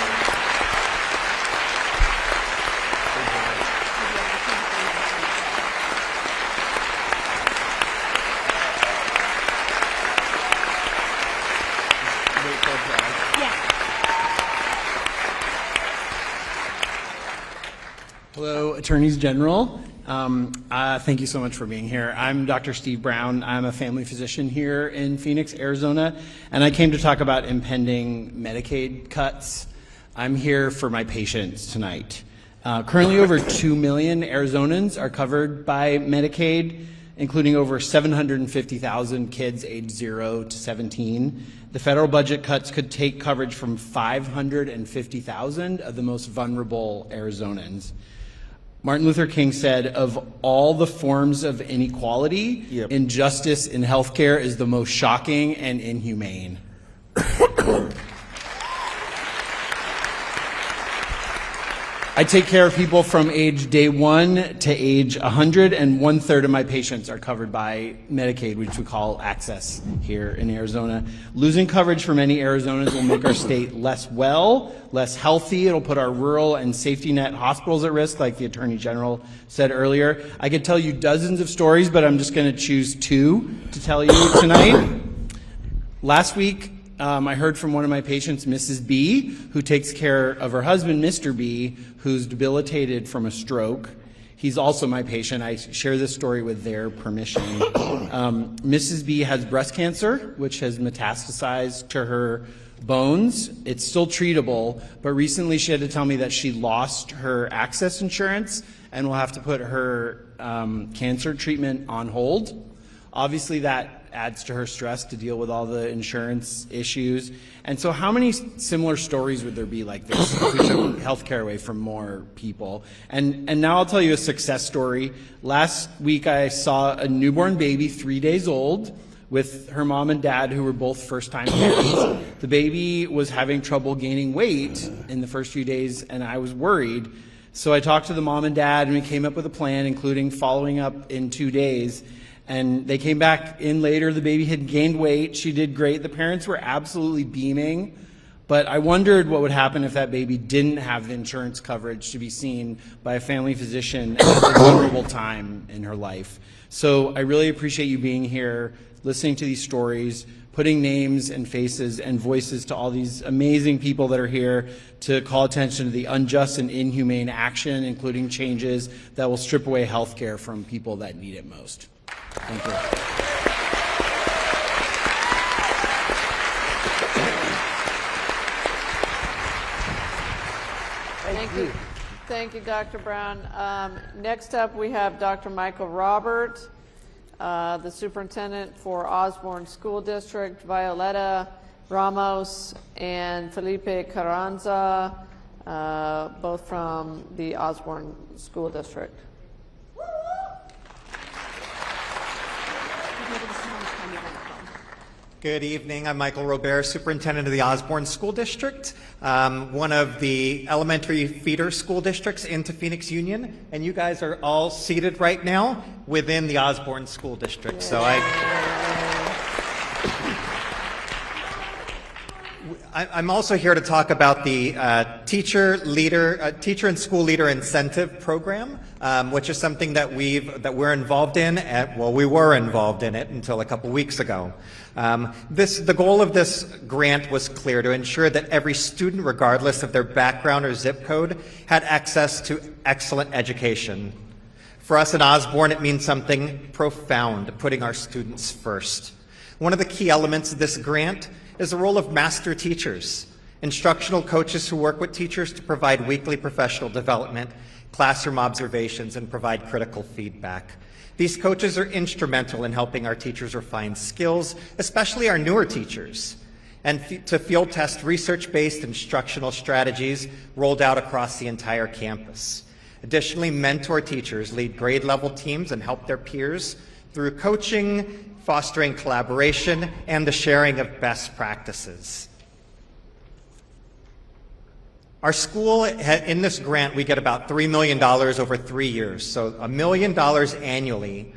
S11: Hello, Attorneys General. Thank you so much for being here. I'm Dr. Steve Brown. I'm a family physician here in Phoenix, Arizona, and I came to talk about impending Medicaid cuts. I'm here for my patients tonight. Currently, over 2 million Arizonans are covered by Medicaid, including over 750,000 kids aged 0 to 17. The federal budget cuts could take coverage from 550,000 of the most vulnerable Arizonans. Martin Luther King said, of all the forms of inequality, injustice in healthcare is the most shocking and inhumane. I take care of people from age day 1 to age 100, and 1/3 of my patients are covered by Medicaid, which we call access here in Arizona. Losing coverage for many Arizonans will make our state less healthy. It'll put our rural and safety net hospitals at risk, like the Attorney General said earlier. I could tell you dozens of stories, but I'm just going to choose 2 to tell you tonight. Last week, I heard from one of my patients, Mrs. B, who takes care of her husband, Mr. B, who's debilitated from a stroke. He's also my patient. I share this story with their permission. Mrs. B has breast cancer, which has metastasized to her bones. It's still treatable, but recently she had to tell me that she lost her access insurance and will have to put her cancer treatment on hold. Obviously, that adds to her stress to deal with all the insurance issues. And so how many similar stories would there be like this if we took healthcare away from more people? And now I'll tell you a success story. Last week I saw a newborn baby, 3 days old, with her mom and dad, who were both first-time parents. The baby was having trouble gaining weight in the first few days, and I was worried. So I talked to the mom and dad, and we came up with a plan, including following up in 2 days. And they came back in later. The baby had gained weight. She did great. The parents were absolutely beaming. But I wondered what would happen if that baby didn't have the insurance coverage to be seen by a family physician at a vulnerable time in her life. So I really appreciate you being here, listening to these stories, putting names and faces and voices to all these amazing people that are here to call attention to the unjust and inhumane action, including changes that will strip away health care from people that need it most. Thank you.
S1: Thank you, Dr. Brown. Next up, we have Dr. Michael Robert, the superintendent for Osborne School District, Violeta Ramos and Felipe Carranza, both from the Osborne School District.
S12: Good evening. I'm Michael Robert, Superintendent of the Osborne School District, one of the elementary feeder school districts into Phoenix Union, and you guys are all seated right now within the Osborne School District. So I'm also here to talk about the teacher and school leader incentive program, which is something that we're involved in. We were involved in it until a couple weeks ago. The goal of this grant was clear: to ensure that every student, regardless of their background or zip code, had access to excellent education. For us in Osborne, it means something profound: putting our students first. One of the key elements of this grant is the role of master teachers, instructional coaches who work with teachers to provide weekly professional development, classroom observations, and provide critical feedback. These coaches are instrumental in helping our teachers refine skills, especially our newer teachers, and to field test research-based instructional strategies rolled out across the entire campus. Additionally, mentor teachers lead grade-level teams and help their peers through coaching, fostering collaboration, and the sharing of best practices. Our school, in this grant, we get about $3 million over 3 years, so $1 million annually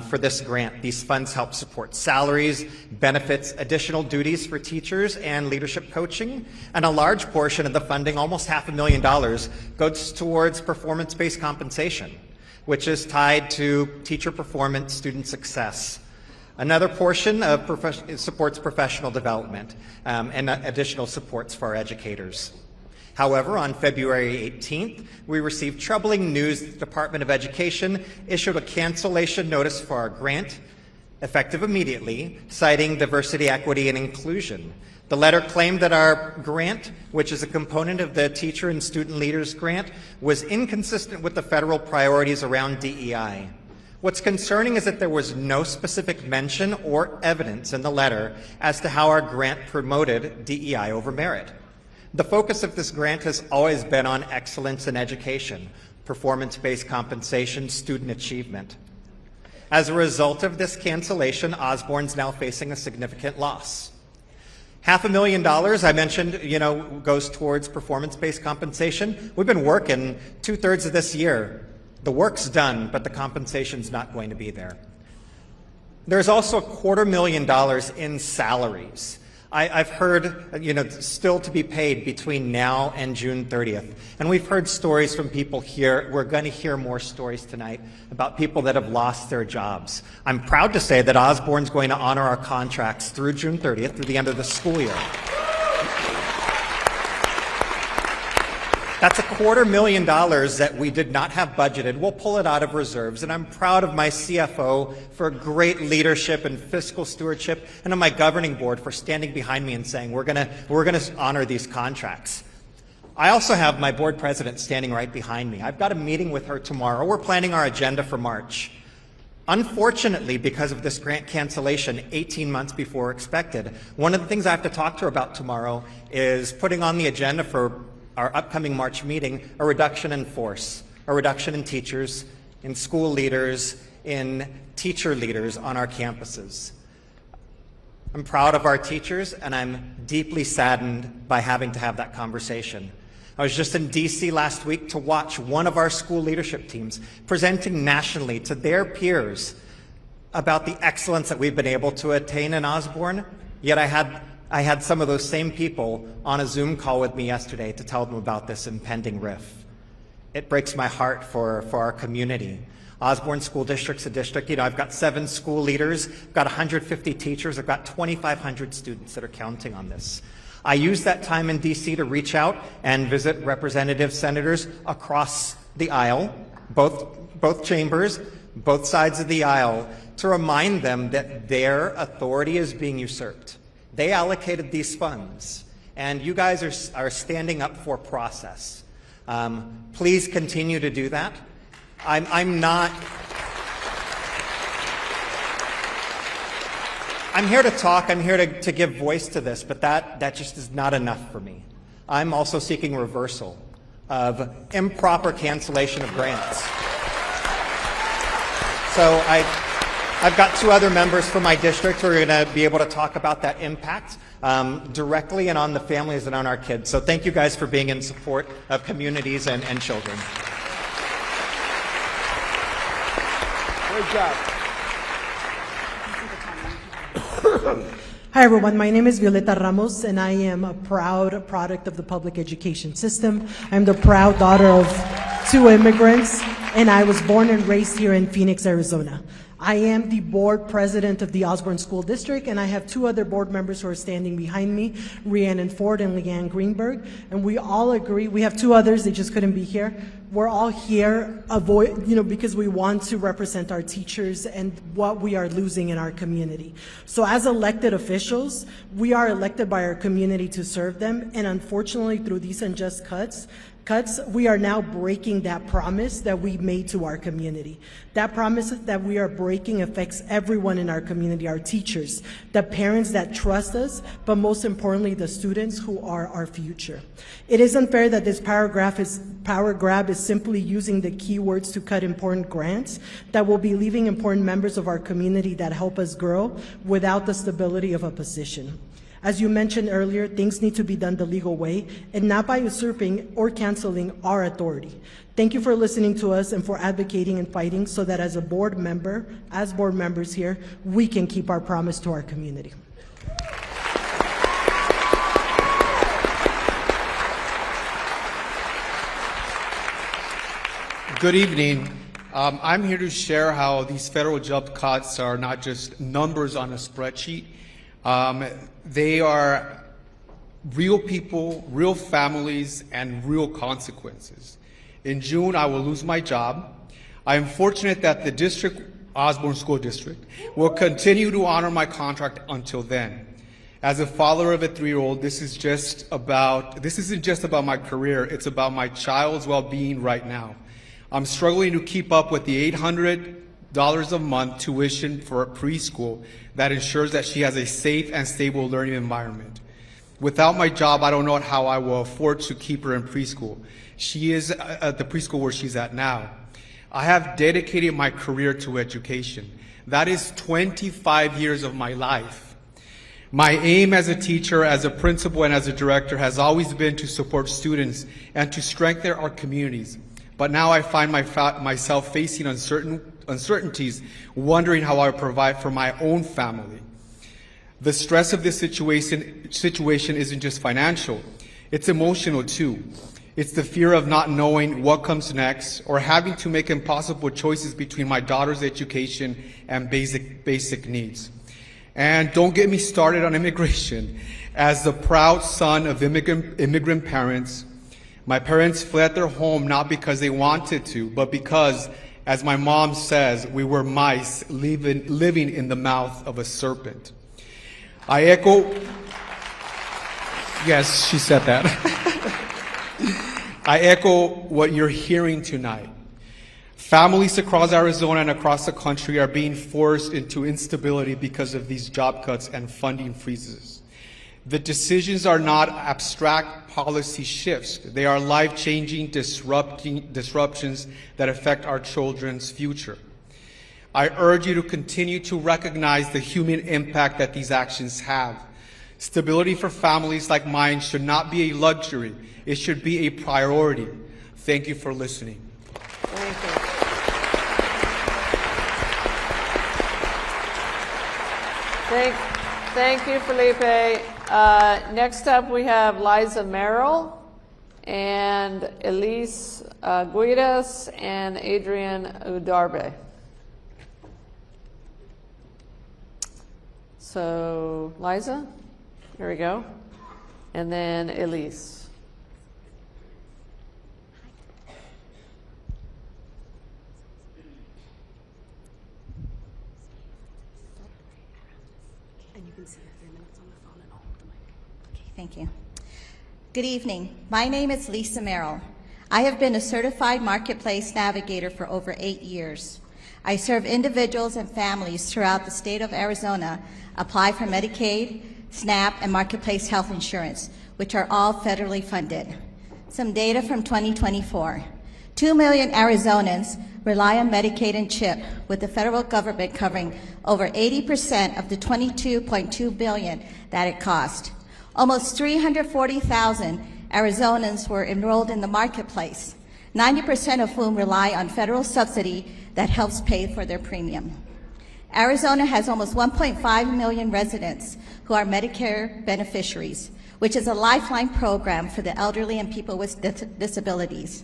S12: for this grant. These funds help support salaries, benefits, additional duties for teachers, and leadership coaching. And a large portion of the funding, almost $500,000, goes towards performance-based compensation, which is tied to teacher performance, student success. Another portion supports professional development and additional supports for our educators. However, on February 18th, we received troubling news that the Department of Education issued a cancellation notice for our grant, effective immediately, citing diversity, equity, and inclusion. The letter claimed that our grant, which is a component of the Teacher and Student Leaders Grant, was inconsistent with the federal priorities around DEI. What's concerning is that there was no specific mention or evidence in the letter as to how our grant promoted DEI over merit. The focus of this grant has always been on excellence in education, performance-based compensation, student achievement. As a result of this cancellation, Osborne's now facing a significant loss. $500,000, I mentioned, goes towards performance-based compensation. We've been working 2/3 of this year. The work's done, but the compensation's not going to be there. There's also $250,000 in salaries. I've heard, still to be paid between now and June 30th. And we've heard stories from people here. We're going to hear more stories tonight about people that have lost their jobs. I'm proud to say that Osborne's going to honor our contracts through June 30th, through the end of the school year. That's $250,000 that we did not have budgeted. We'll pull it out of reserves, and I'm proud of my CFO for great leadership and fiscal stewardship, and of my governing board for standing behind me and saying we're gonna honor these contracts. I also have my board president standing right behind me. I've got a meeting with her tomorrow. We're planning our agenda for March. Unfortunately, because of this grant cancellation 18 months before expected, one of the things I have to talk to her about tomorrow is putting on the agenda for our upcoming March meeting, a reduction in force, a reduction in teachers, in school leaders, in teacher leaders on our campuses. I'm proud of our teachers, and I'm deeply saddened by having to have that conversation. I was just in DC last week to watch one of our school leadership teams presenting nationally to their peers about the excellence that we've been able to attain in Osborne, yet I had some of those same people on a Zoom call with me yesterday to tell them about this impending RIF. It breaks my heart for our community. Osborne School District's a district, I've got 7 school leaders, I've got 150 teachers, I've got 2,500 students that are counting on this. I used that time in DC to reach out and visit representative senators across the aisle, both chambers, both sides of the aisle, to remind them that their authority is being usurped. They allocated these funds, and you guys are standing up for process. Please continue to do that. I'm here to talk, I'm here to give voice to this, but that just is not enough for me. I'm also seeking reversal of improper cancellation of grants. So I've got 2 other members from my district who are going to be able to talk about that impact directly and on the families and on our kids. So thank you guys for being in support of communities and children.
S13: Great job.
S14: Hi everyone, my name is Violeta Ramos and I am a proud product of the public education system. I'm the proud daughter of 2 immigrants and I was born and raised here in Phoenix, Arizona. I am the board president of the Osborne School District, and I have 2 other board members who are standing behind me, Rhiannon Ford and Leanne Greenberg, and we all agree, we have 2 others, they just couldn't be here. We're all here because we want to represent our teachers and what we are losing in our community. So as elected officials, we are elected by our community to serve them, and unfortunately through these unjust cuts, we are now breaking that promise that we made to our community. That promise that we are breaking affects everyone in our community, our teachers, the parents that trust us, but most importantly, the students who are our future. It is unfair that this power grab is simply using the keywords to cut important grants that will be leaving important members of our community that help us grow without the stability of a position. As you mentioned earlier, things need to be done the legal way and not by usurping or canceling our authority. Thank you for listening to us and for advocating and fighting so that as board members here, we can keep our promise to our community.
S13: Good evening. I'm here to share how these federal job cuts are not just numbers on a spreadsheet. They are real people, real families, and real consequences. In June, I will lose my job. I am fortunate that the Osborne School District, will continue to honor my contract until then. As a father of a 3-year-old, this isn't just about my career, it's about my child's well-being right now. I'm struggling to keep up with the $800 a month tuition for preschool that ensures that she has a safe and stable learning environment. Without my job, I don't know how I will afford to keep her in preschool. She is at the preschool where she's at now. I have dedicated my career to education. That is 25 years of my life. My aim as a teacher, as a principal, and as a director has always been to support students and to strengthen our communities. But now I find myself facing uncertainties, wondering how I provide for my own family. The stress of this situation isn't just financial, it's emotional too. It's the fear of not knowing what comes next or having to make impossible choices between my daughter's education and basic needs. And don't get me started on immigration. As the proud son of immigrant parents, my parents fled their home not because they wanted to, but because, as my mom says, we were mice living in the mouth of a serpent. I echo, yes, she said that. I echo what you're hearing tonight. Families across Arizona and across the country are being forced into instability because of these job cuts and funding freezes. The decisions are not abstract policy shifts. They are life-changing disruptions that affect our children's future. I urge you to continue to recognize the human impact that these actions have. Stability for families like mine should not be a luxury. It should be a priority. Thank you for listening.
S1: Thank you. Thank you, Felipe. Next up, we have Liza Merrill and Elise Guidas and Adrian Udarbe. So, Liza, here we go. And then Elise.
S15: Thank you. Good evening. My name is Lisa Merrill. I have been a certified marketplace navigator for over 8 years. I serve individuals and families throughout the state of Arizona apply for Medicaid, SNAP, and marketplace health insurance, which are all federally funded. Some data from 2024. 2 million Arizonans rely on Medicaid and CHIP, with the federal government covering over 80% of the $22.2 billion that it cost. Almost 340,000 Arizonans were enrolled in the marketplace, 90% of whom rely on federal subsidy that helps pay for their premium. Arizona has almost 1.5 million residents who are Medicare beneficiaries, which is a lifeline program for the elderly and people with disabilities.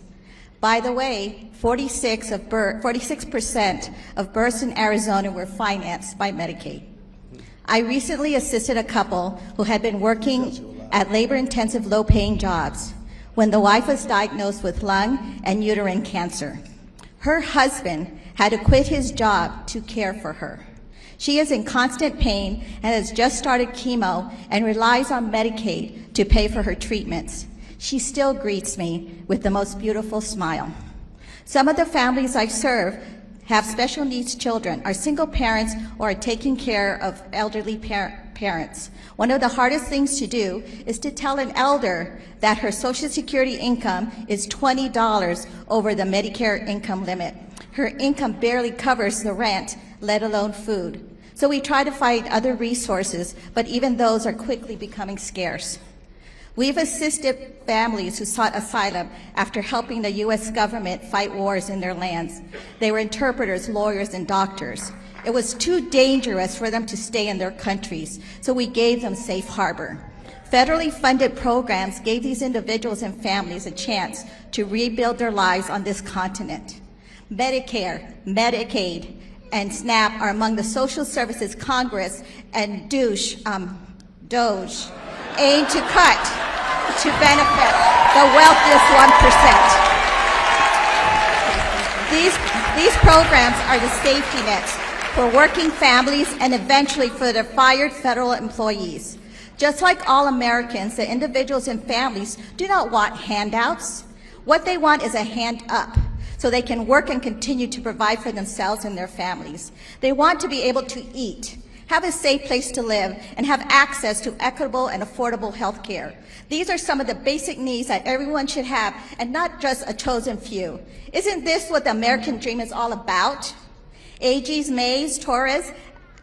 S15: By the way, 46% of births in Arizona were financed by Medicaid. I recently assisted a couple who had been working at labor-intensive, low-paying jobs when the wife was diagnosed with lung and uterine cancer. Her husband had to quit his job to care for her. She is in constant pain and has just started chemo and relies on Medicaid to pay for her treatments. She still greets me with the most beautiful smile. Some of the families I serve have special needs children, are single parents, or are taking care of elderly parents. One of the hardest things to do is to tell an elder that her Social Security income is $20 over the Medicare income limit. Her income barely covers the rent, let alone food. So we try to find other resources, but even those are quickly becoming scarce. We've assisted families who sought asylum after helping the U.S. government fight wars in their lands. They were interpreters, lawyers, and doctors. It was too dangerous for them to stay in their countries, so we gave them safe harbor. Federally funded programs gave these individuals and families a chance to rebuild their lives on this continent. Medicare, Medicaid, and SNAP are among the social services Congress and DOGE aim to cut to benefit the wealthiest 1%. These programs are the safety nets for working families and eventually for the fired federal employees. Just like all Americans, the individuals and families do not want handouts. What they want is a hand up, so they can work and continue to provide for themselves and their families. They want to be able to eat, have a safe place to live, and have access to equitable and affordable health care. These are some of the basic needs that everyone should have, and not just a chosen few. Isn't this what the American dream is all about? AGs Mayes, Torrez,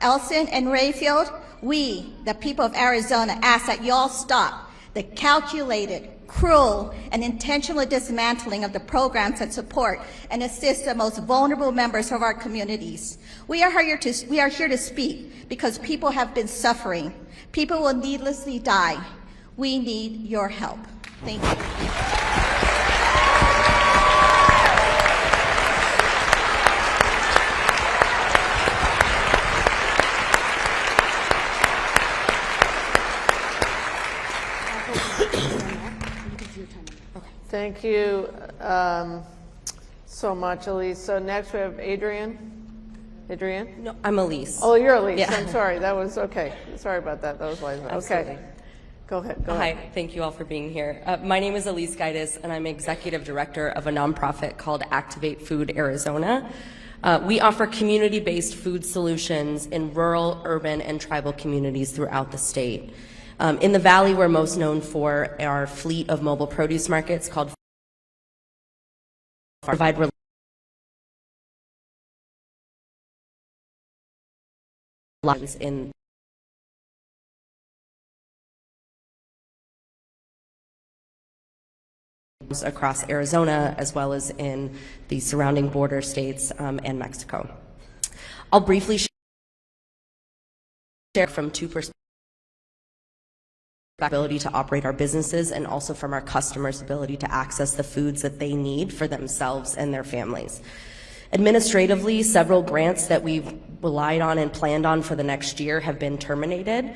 S15: Elson, and Rayfield, we, the people of Arizona, ask that y'all stop the calculated, cruel, and intentional dismantling of the programs that support and assist the most vulnerable members of our communities. We are here to speak because people have been suffering. People will needlessly die. We need your help. Thank you.
S1: Thank you so much, Elise. So next we have Adrienne. Adrienne?
S16: No, I'm Elise.
S1: Oh, you're Elise.
S16: Yeah.
S1: I'm sorry. That was okay. Sorry about that. That was wise. Okay. Go ahead. Go ahead.
S16: Hi. Thank you all for being here. My name is Elise Gaitis, and I'm executive director of a nonprofit called Activate Food Arizona. We offer community-based food solutions in rural, urban, and tribal communities throughout the state. In the Valley, we're most known for our fleet of mobile produce markets called Provide in across Arizona, as well as in the surrounding border states and Mexico. I'll briefly share from two perspectives: ability to operate our businesses, and also from our customers' ability to access the foods that they need for themselves and their families. Administratively, several grants that we've relied on and planned on for the next year have been terminated,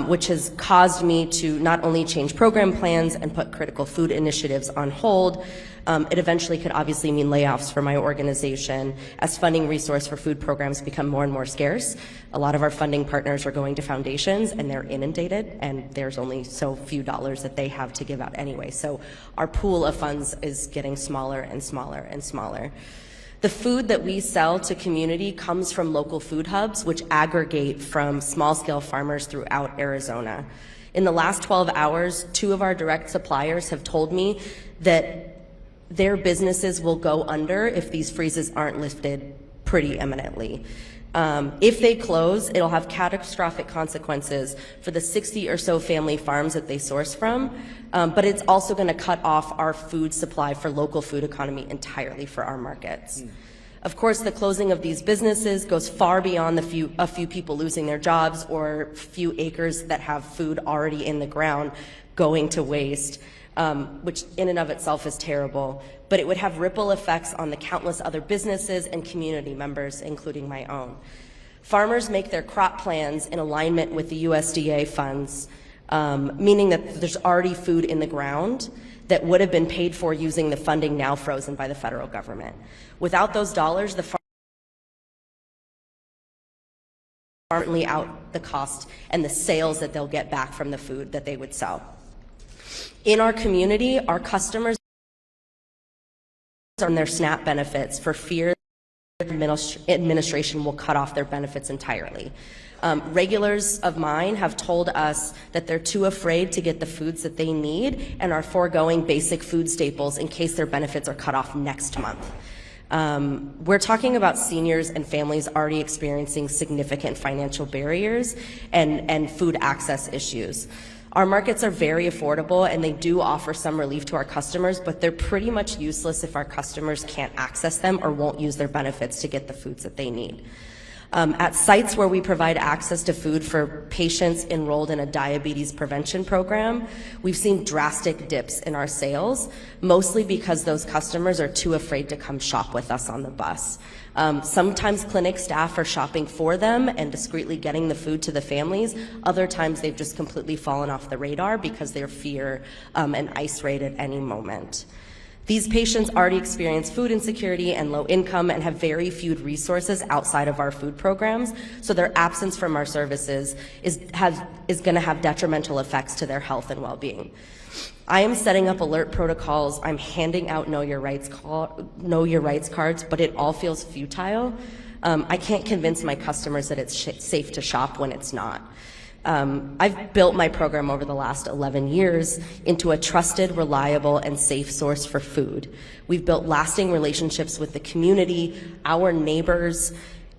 S16: which has caused me to not only change program plans and put critical food initiatives on hold. It eventually could obviously mean layoffs for my organization as funding resource for food programs become more and more scarce. A lot of our funding partners are going to foundations and they're inundated, and there's only so few dollars that they have to give out anyway. So our pool of funds is getting smaller and smaller and smaller. The food that we sell to community comes from local food hubs, which aggregate from small-scale farmers throughout Arizona. In the last 12 hours, 2 of our direct suppliers have told me that their businesses will go under if these freezes aren't lifted pretty imminently. If they close, it'll have catastrophic consequences for the 60 or so family farms that they source from, but it's also going to cut off our food supply for local food economy entirely for our markets. Of course, the closing of these businesses goes far beyond a few people losing their jobs or few acres that have food already in the ground going to waste, which in and of itself is terrible, but it would have ripple effects on the countless other businesses and community members, including my own. Farmers make their crop plans in alignment with the USDA funds, meaning that there's already food in the ground that would have been paid for using the funding now frozen by the federal government. Without those dollars, the farmers currently out the cost and the sales that they'll get back from the food that they would sell. In our community, our customers on their SNAP benefits for fear that the administration will cut off their benefits entirely. Regulars of mine have told us that they're too afraid to get the foods that they need and are foregoing basic food staples in case their benefits are cut off next month. We're talking about seniors and families already experiencing significant financial barriers and food access issues. Our markets are very affordable and they do offer some relief to our customers, but they're pretty much useless if our customers can't access them or won't use their benefits to get the foods that they need. At sites where we provide access to food for patients enrolled in a diabetes prevention program, we've seen drastic dips in our sales, mostly because those customers are too afraid to come shop with us on the bus. Sometimes clinic staff are shopping for them and discreetly getting the food to the families. Other times they've just completely fallen off the radar because they fear an ICE raid at any moment. These patients already experience food insecurity and low income and have very few resources outside of our food programs, so their absence from our services is going to have detrimental effects to their health and well-being. I am setting up alert protocols. I'm handing out Know Your Rights cards, but it all feels futile. I can't convince my customers that it's safe to shop when it's not. I've built my program over the last 11 years into a trusted, reliable, and safe source for food. We've built lasting relationships with the community, our neighbors,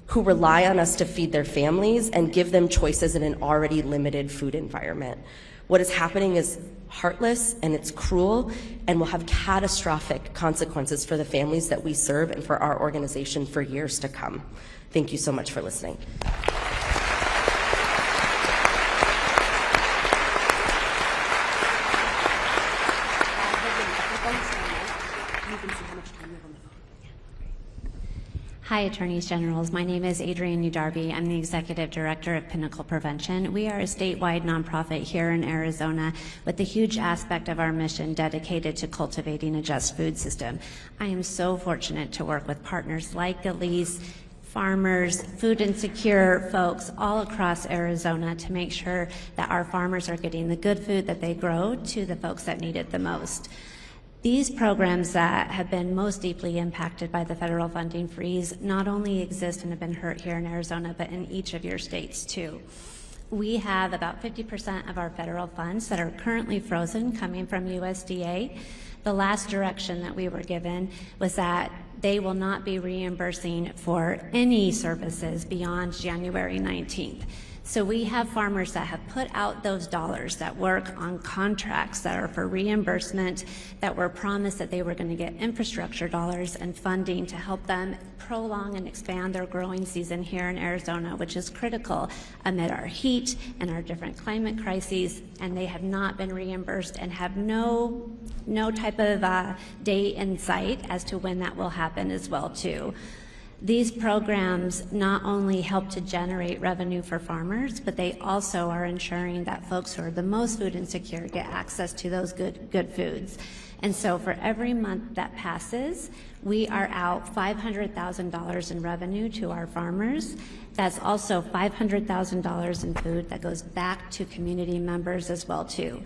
S16: who rely on us to feed their families and give them choices in an already limited food environment. What is happening is heartless and it's cruel and will have catastrophic consequences for the families that we serve and for our organization for years to come. Thank you so much for listening.
S17: Hi, Attorneys Generals. My name is Adrienne Udarby. I'm the Executive Director of Pinnacle Prevention. We are a statewide nonprofit here in Arizona with a huge aspect of our mission dedicated to cultivating a just food system. I am so fortunate to work with partners like Elise, farmers, food insecure folks all across Arizona to make sure that our farmers are getting the good food that they grow to the folks that need it the most. These programs that have been most deeply impacted by the federal funding freeze not only exist and have been hurt here in Arizona, but in each of your states too. We have about 50% of our federal funds that are currently frozen coming from USDA. The last direction that we were given was that they will not be reimbursing for any services beyond January 19th. So we have farmers that have put out those dollars that work on contracts that are for reimbursement, that were promised that they were going to get infrastructure dollars and funding to help them prolong and expand their growing season here in Arizona, which is critical amid our heat and our different climate crises, and they have not been reimbursed and have no type of date in sight as to when that will happen as well too. These programs not only help to generate revenue for farmers, but they also are ensuring that folks who are the most food insecure get access to those good foods. And so for every month that passes, we are out $500,000 in revenue to our farmers. That's also $500,000 in food that goes back to community members as well too.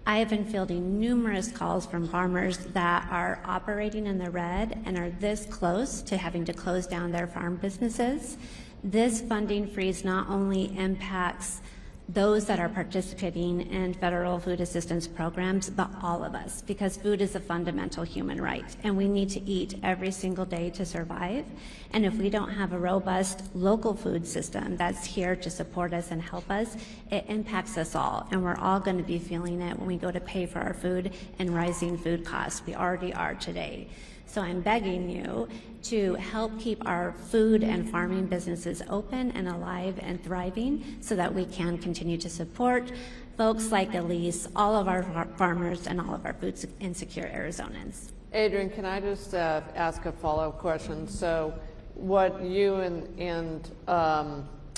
S17: I have been fielding numerous calls from farmers that are operating in the red and are this close to having to close down their farm businesses. This funding freeze not only impacts those that are participating in federal food assistance programs, but all of us, because food is a fundamental human right, and we need to eat every single day to survive. And if we don't have a robust local food system that's here to support us and help us, it impacts us all, and we're all going to be feeling it when we go to pay for our food and rising food costs. We already are today. So I'm begging you to help keep our food and farming businesses open and alive and thriving so that we can continue to support folks like Elise, all of our farmers, and all of our food insecure Arizonans.
S1: Adrienne, can I just ask a follow-up question? So what you and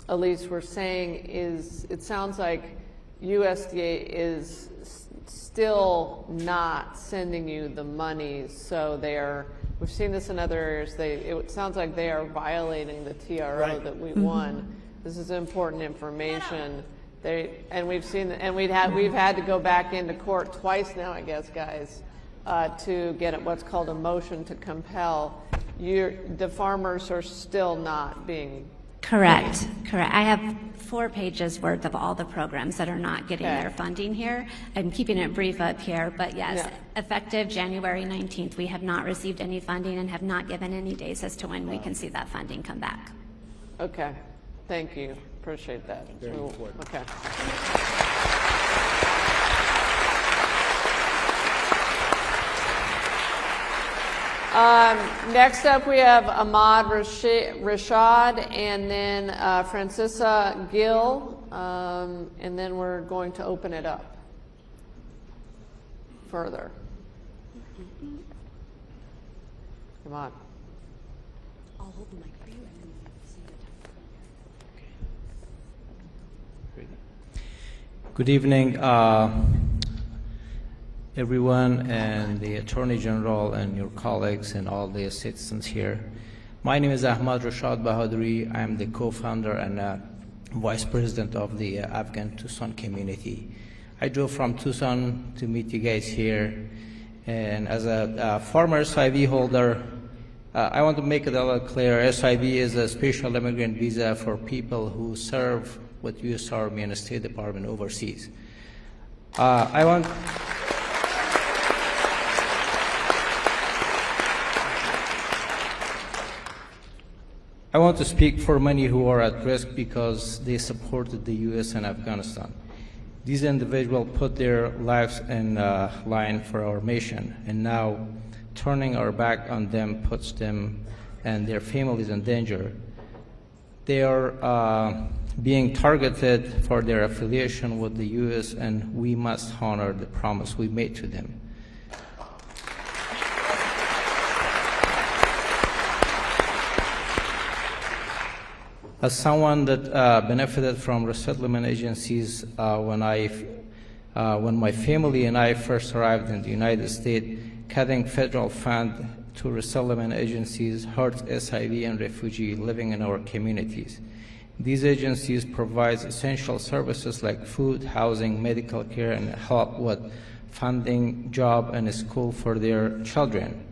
S1: Elise were saying is, it sounds like USDA is still not sending you the money, so we've seen this in other areas, it sounds like they are violating the TRO that we won. This is important information. We've had to go back into court twice now, I guess, guys, to get what's called a motion to compel. The farmers are still not being
S17: Correct. I have 4 pages worth of all the programs that are not getting their funding here. I'm keeping it brief up here, but yes, effective January 19th, we have not received any funding and have not given any days as to when we can see that funding come back.
S1: Okay, thank you. Appreciate that.
S4: Very important.
S1: Okay. Next up, we have Ahmad Rashad and then Francisa Gill, and then we're going to open it up further. Come on.
S16: I'll hold the mic for you and then you see
S18: Good evening, everyone, and the Attorney General and your colleagues and all the citizens here. My name is Ahmad Rashad Bahaduri. I am the co-founder and vice president of the Afghan Tucson community. I drove from Tucson to meet you guys here, and as a former SIV holder, I want to make it a little clear. SIV is a special immigrant visa for people who serve with U.S. Army and State Department overseas. I want to speak for many who are at risk because they supported the U.S. in Afghanistan. These individuals put their lives in line for our mission, and now turning our back on them puts them and their families in danger. They are being targeted for their affiliation with the U.S., and we must honor the promise we made to them. As someone that benefited from resettlement agencies when my family and I first arrived in the United States, cutting federal funds to resettlement agencies hurts SIV and refugee living in our communities. These agencies provide essential services like food, housing, medical care, and help with funding, job, and school for their children.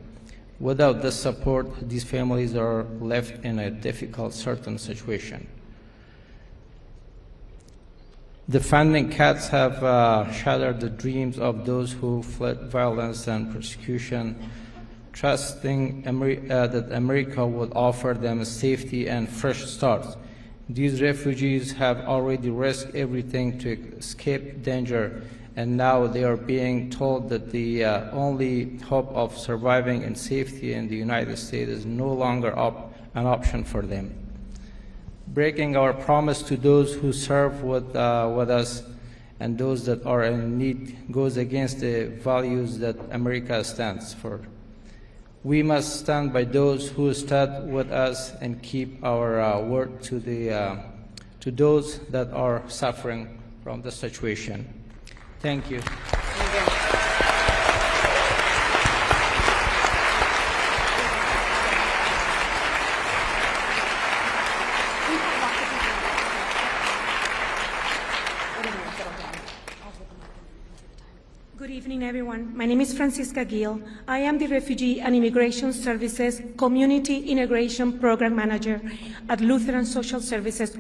S18: Without this support, these families are left in a difficult, certain situation. The funding cuts have shattered the dreams of those who fled violence and persecution, trusting that America would offer them safety and fresh starts. These refugees have already risked everything to escape danger, and now they are being told that the only hope of surviving in safety in the United States is no longer an option for them. Breaking our promise to those who serve with us and those that are in need goes against the values that America stands for. We must stand by those who stood with us and keep our word to those that are suffering from the situation. Thank you.
S19: Good evening, everyone. My name is Francisca Gill. I am the Refugee and Immigration Services Community Integration Program Manager at Lutheran Social Services.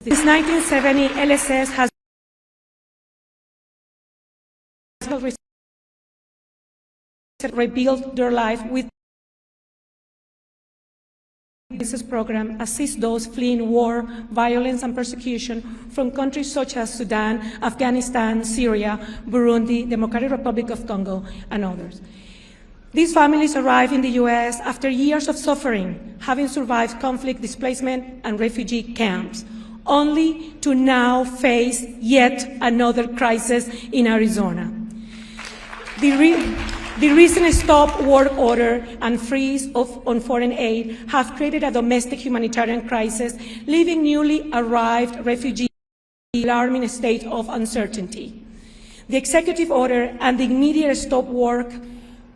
S19: Since 1970, LSS has rebuilt their life with this program assists those fleeing war, violence, and persecution from countries such as Sudan, Afghanistan, Syria, Burundi, Democratic Republic of Congo, and others. These families arrive in the U.S. after years of suffering, having survived conflict, displacement, and refugee camps, only to now face yet another crisis in Arizona. The recent stop work order and freeze on foreign aid have created a domestic humanitarian crisis, leaving newly arrived refugees in an alarming state of uncertainty. The executive order and the immediate stop work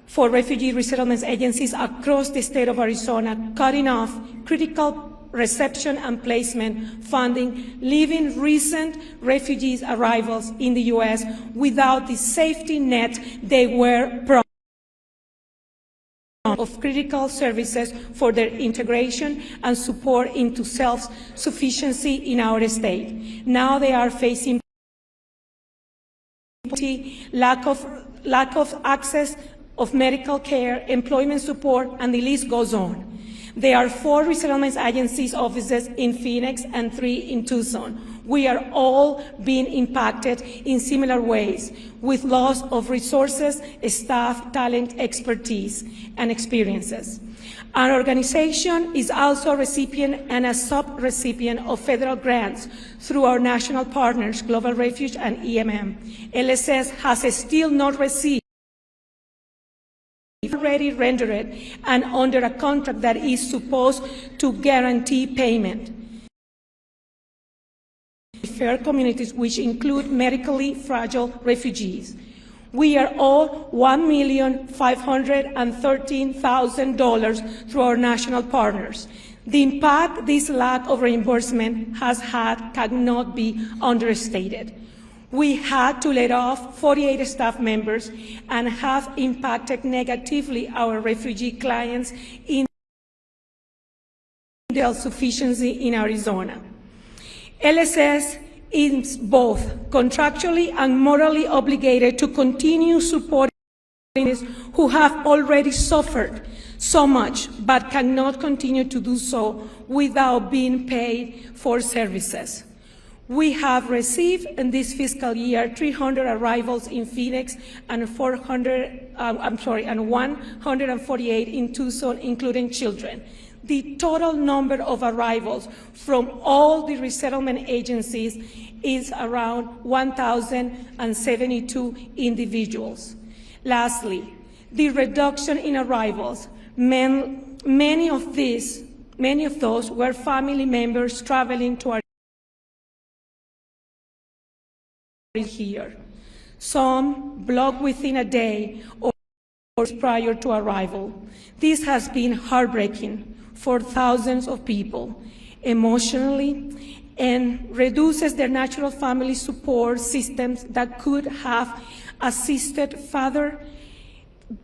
S19: for refugee resettlement agencies across the state of Arizona, cutting off critical reception and placement funding, leaving recent refugees' arrivals in the U.S. without the safety net they were promised of critical services for their integration and support into self-sufficiency in our state. Now they are facing lack of access of medical care, employment support, and the list goes on. There are 4 resettlement agencies offices in Phoenix and 3 in Tucson. We are all being impacted in similar ways, with loss of resources, staff, talent, expertise, and experiences. Our organization is also a recipient and a sub-recipient of federal grants through our national partners, Global Refuge and EMM. LSS has still not received already rendered and under a contract that is supposed to guarantee payment. Fair communities, which include medically fragile refugees. We are all $1,513,000 through our national partners. The impact this lack of reimbursement has had cannot be understated. We had to let off 48 staff members and have impacted negatively our refugee clients in self-sufficiency in Arizona. LSS is both contractually and morally obligated to continue supporting those who have already suffered so much but cannot continue to do so without being paid for services. We have received in this fiscal year 300 arrivals in Phoenix and 148 in Tucson, including children. The total number of arrivals from all the resettlement agencies is around 1,072 individuals. Lastly, the reduction in arrivals, many of those were family members traveling to our here. Some blocked within a day or prior to arrival. This has been heartbreaking for thousands of people emotionally and reduces their natural family support systems that could have assisted further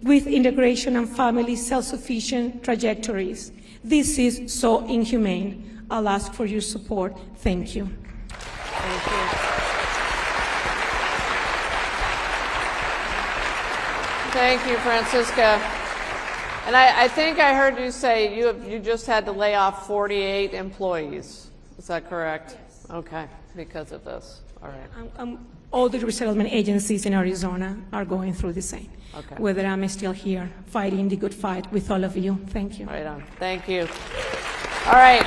S19: with integration and family self-sufficient trajectories. This is so inhumane. I'll ask for your support. Thank you.
S1: Thank you. Thank you, Francisca. And I think I heard you say you just had to lay off 48 employees. Is that correct? Yes. Okay, because of this. All right.
S19: All the resettlement agencies in Arizona are going through the same.
S1: Okay.
S19: Whether I'm still here fighting the good fight with all of you. Thank you.
S1: Right on. Thank you. All right.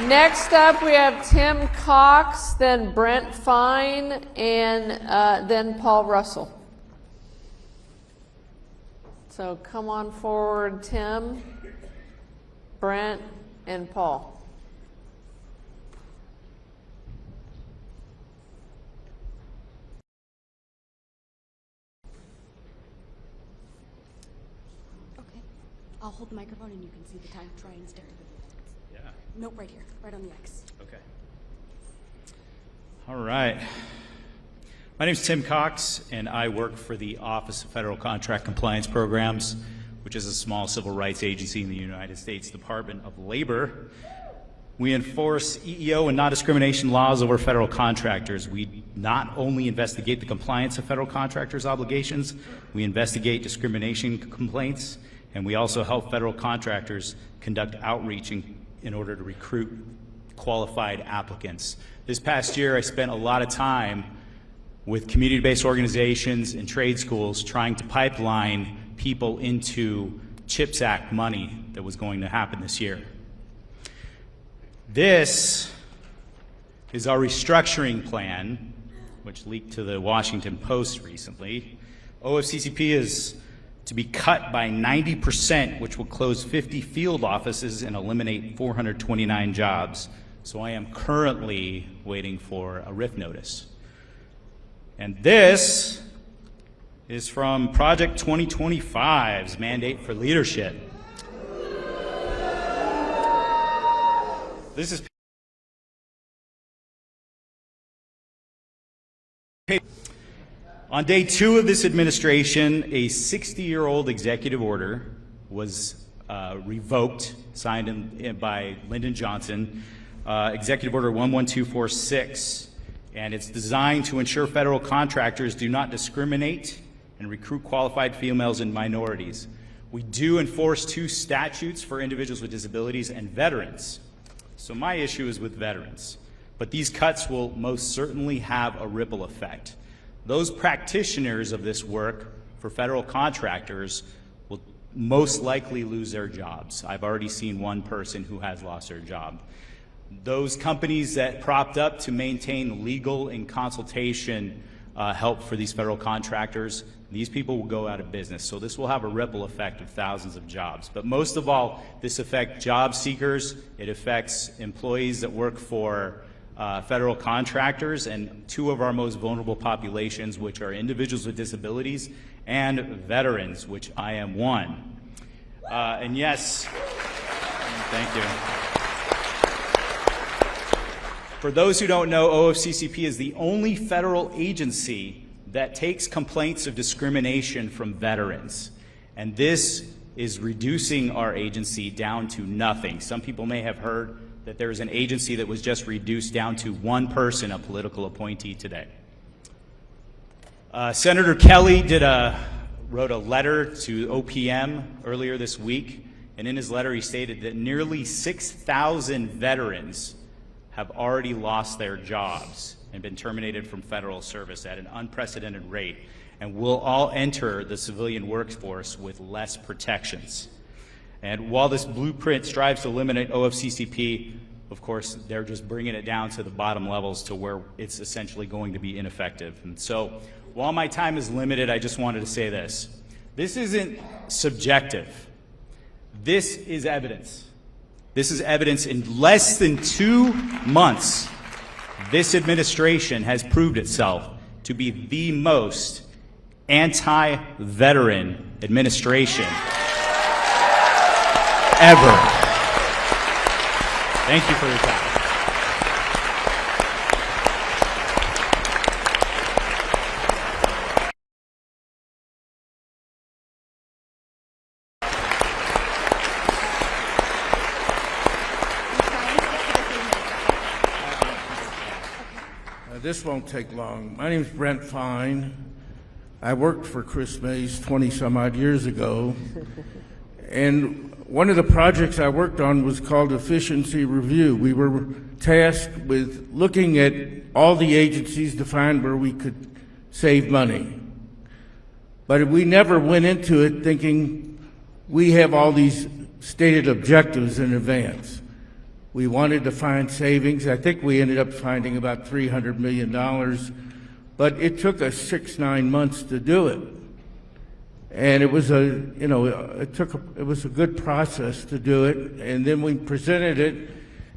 S1: Next up, we have Tim Cox, then Brent Fine, and then Paul Russell. So come on forward, Tim, Brent, and Paul.
S20: Okay. I'll hold the microphone and you can see the time. Try and stick to the minutes.
S21: Yeah.
S20: Nope, right here, right on the X.
S21: Okay. All right. My name is Tim Cox, and I work for the Office of Federal Contract Compliance Programs, which is a small civil rights agency in the United States Department of Labor. We enforce EEO and non-discrimination laws over federal contractors. We not only investigate the compliance of federal contractors' obligations, we investigate discrimination complaints, and we also help federal contractors conduct outreach in order to recruit qualified applicants. This past year, I spent a lot of time with community-based organizations and trade schools trying to pipeline people into CHIPS Act money that was going to happen this year. This is our restructuring plan, which leaked to the Washington Post recently. OFCCP is to be cut by 90%, which will close 50 field offices and eliminate 429 jobs. So I am currently waiting for a RIF notice. And this is from Project 2025's Mandate for Leadership. This is on day 2 of this administration, a 60-year-old executive order was revoked, signed by Lyndon Johnson, Executive Order 11246. And it's designed to ensure federal contractors do not discriminate and recruit qualified females and minorities. We do enforce 2 statutes for individuals with disabilities and veterans. So my issue is with veterans. But these cuts will most certainly have a ripple effect. Those practitioners of this work for federal contractors will most likely lose their jobs. I've already seen one person who has lost their job. Those companies that propped up to maintain legal and consultation help for these federal contractors, these people will go out of business. So this will have a ripple effect of thousands of jobs. But most of all, this affects job seekers. It affects employees that work for federal contractors and 2 of our most vulnerable populations, which are individuals with disabilities and veterans, which I am one. And yes, thank you. For those who don't know, OFCCP is the only federal agency that takes complaints of discrimination from veterans. And this is reducing our agency down to nothing. Some people may have heard that there is an agency that was just reduced down to 1 person, a political appointee today. Senator Kelly wrote a letter to OPM earlier this week, and in his letter he stated that nearly 6,000 veterans have already lost their jobs and been terminated from federal service at an unprecedented rate, and will all enter the civilian workforce with less protections. And while this blueprint strives to eliminate OFCCP, of course, they're just bringing it down to the bottom levels to where it's essentially going to be ineffective. And so, while my time is limited, I just wanted to say this. This isn't subjective. This is evidence. This is evidence. In less than 2 months, this administration has proved itself to be the most anti-veteran administration ever. Thank you for your time.
S2: This won't take long. My name is Brent Fine. I worked for Kris Mayes 20-some-odd years ago, and one of the projects I worked on was called Efficiency Review. We were tasked with looking at all the agencies to find where we could save money. But we never went into it thinking we have all these stated objectives in advance. We wanted to find savings. I think we ended up finding about $300 million, but it took us 6-9 months to do it. And it was it was a good process to do it. And then we presented it,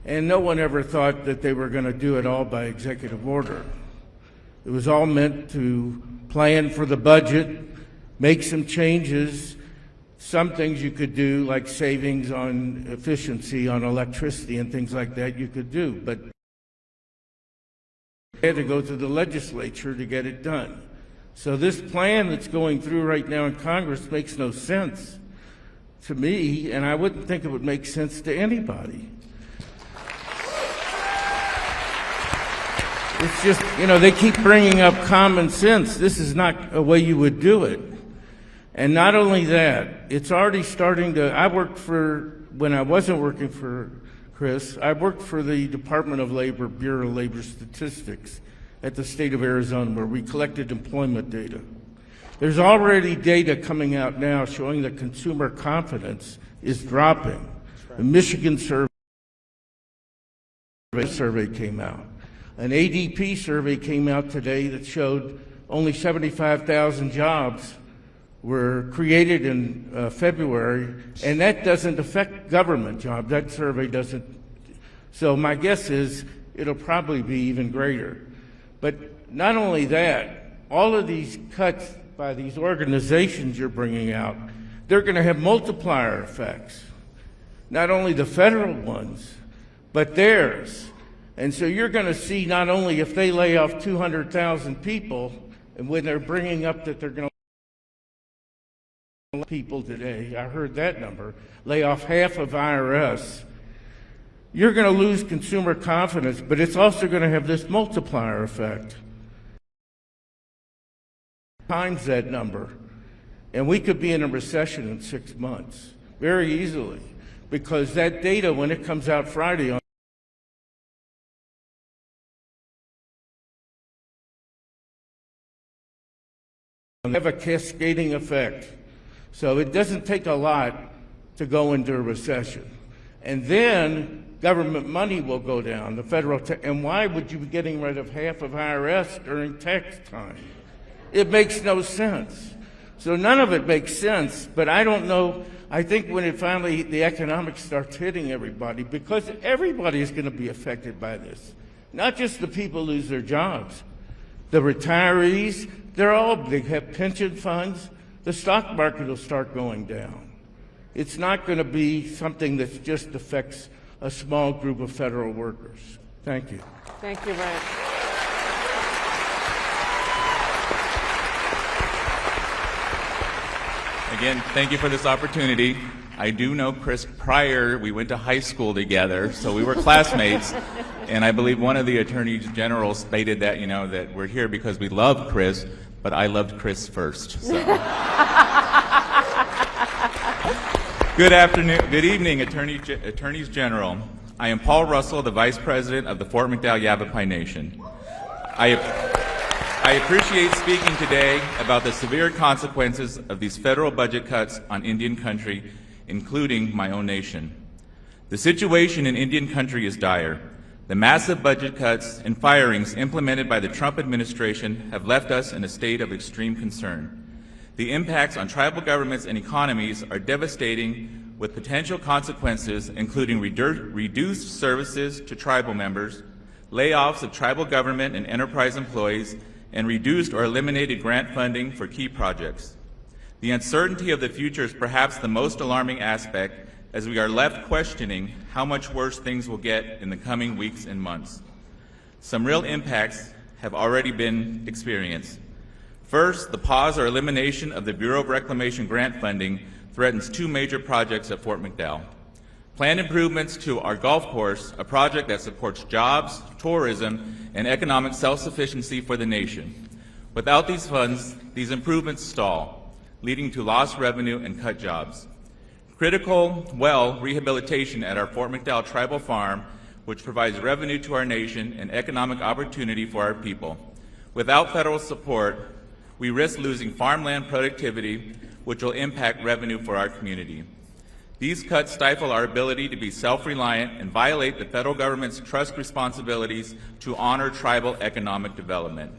S2: and no one ever thought that they were going to do it all by executive order. It was all meant to plan for the budget, make some changes. Some things you could do, like savings on efficiency on electricity and things like that, you could do, but you had to go to the legislature to get it done. So this plan that's going through right now in Congress makes no sense to me, and I wouldn't think it would make sense to anybody. It's just, they keep bringing up common sense. This is not a way you would do it. And not only that, it's already starting to, when I wasn't working for Kris, I worked for the Department of Labor, Bureau of Labor Statistics at the state of Arizona, where we collected employment data. There's already data coming out now showing that consumer confidence is dropping. The Michigan survey came out. An ADP survey came out today that showed only 75,000 jobs were created in February, and that doesn't affect government jobs. That survey doesn't. So my guess is it'll probably be even greater. But not only that, all of these cuts by these organizations you're bringing out, they're going to have multiplier effects. Not only the federal ones, but theirs. And so you're going to see not only if they lay off 200,000 people, and when they're bringing up that they're going to people today, I heard that number, lay off half of IRS, you're going to lose consumer confidence, but it's also going to have this multiplier effect times that number, and we could be in a recession in 6 months very easily, because that data, when it comes out Friday, on have a cascading effect. So it doesn't take a lot to go into a recession. And then government money will go down, the federal and why would you be getting rid of half of IRS during tax time? It makes no sense. So none of it makes sense, but I don't know, I think when it finally, the economics starts hitting everybody, because everybody is going to be affected by this. Not just the people lose their jobs. The retirees, they have pension funds. The stock market will start going down. It's not going to be something that just affects a small group of federal workers. Thank you.
S22: Thank you, Brent.
S23: Again, thank you for this opportunity. I do know Kris prior. We went to high school together, so we were classmates. And I believe one of the attorneys general stated that, that we're here because we love Kris, but I loved Kris first. So. Good afternoon, good evening, attorneys general. I am Paul Russell, the Vice President of the Fort McDowell Yavapai Nation. I appreciate speaking today about the severe consequences of these federal budget cuts on Indian country, including my own nation. The situation in Indian country is dire. The massive budget cuts and firings implemented by the Trump administration have left us in a state of extreme concern. The impacts on tribal governments and economies are devastating, with potential consequences including reduced services to tribal members, layoffs of tribal government and enterprise employees, and reduced or eliminated grant funding for key projects. The uncertainty of the future is perhaps the most alarming aspect, as we are left questioning how much worse things will get in the coming weeks and months. Some real impacts have already been experienced. First, the pause or elimination of the Bureau of Reclamation grant funding threatens two major projects at Fort McDowell. Planned improvements to our golf course, a project that supports jobs, tourism, and economic self-sufficiency for the nation. Without these funds, these improvements stall, leading to lost revenue and cut jobs. Critical well rehabilitation at our Fort McDowell Tribal Farm, which provides revenue to our nation and economic opportunity for our people. Without federal support, we risk losing farmland productivity, which will impact revenue for our community. These cuts stifle our ability to be self-reliant and violate the federal government's trust responsibilities to honor tribal economic development.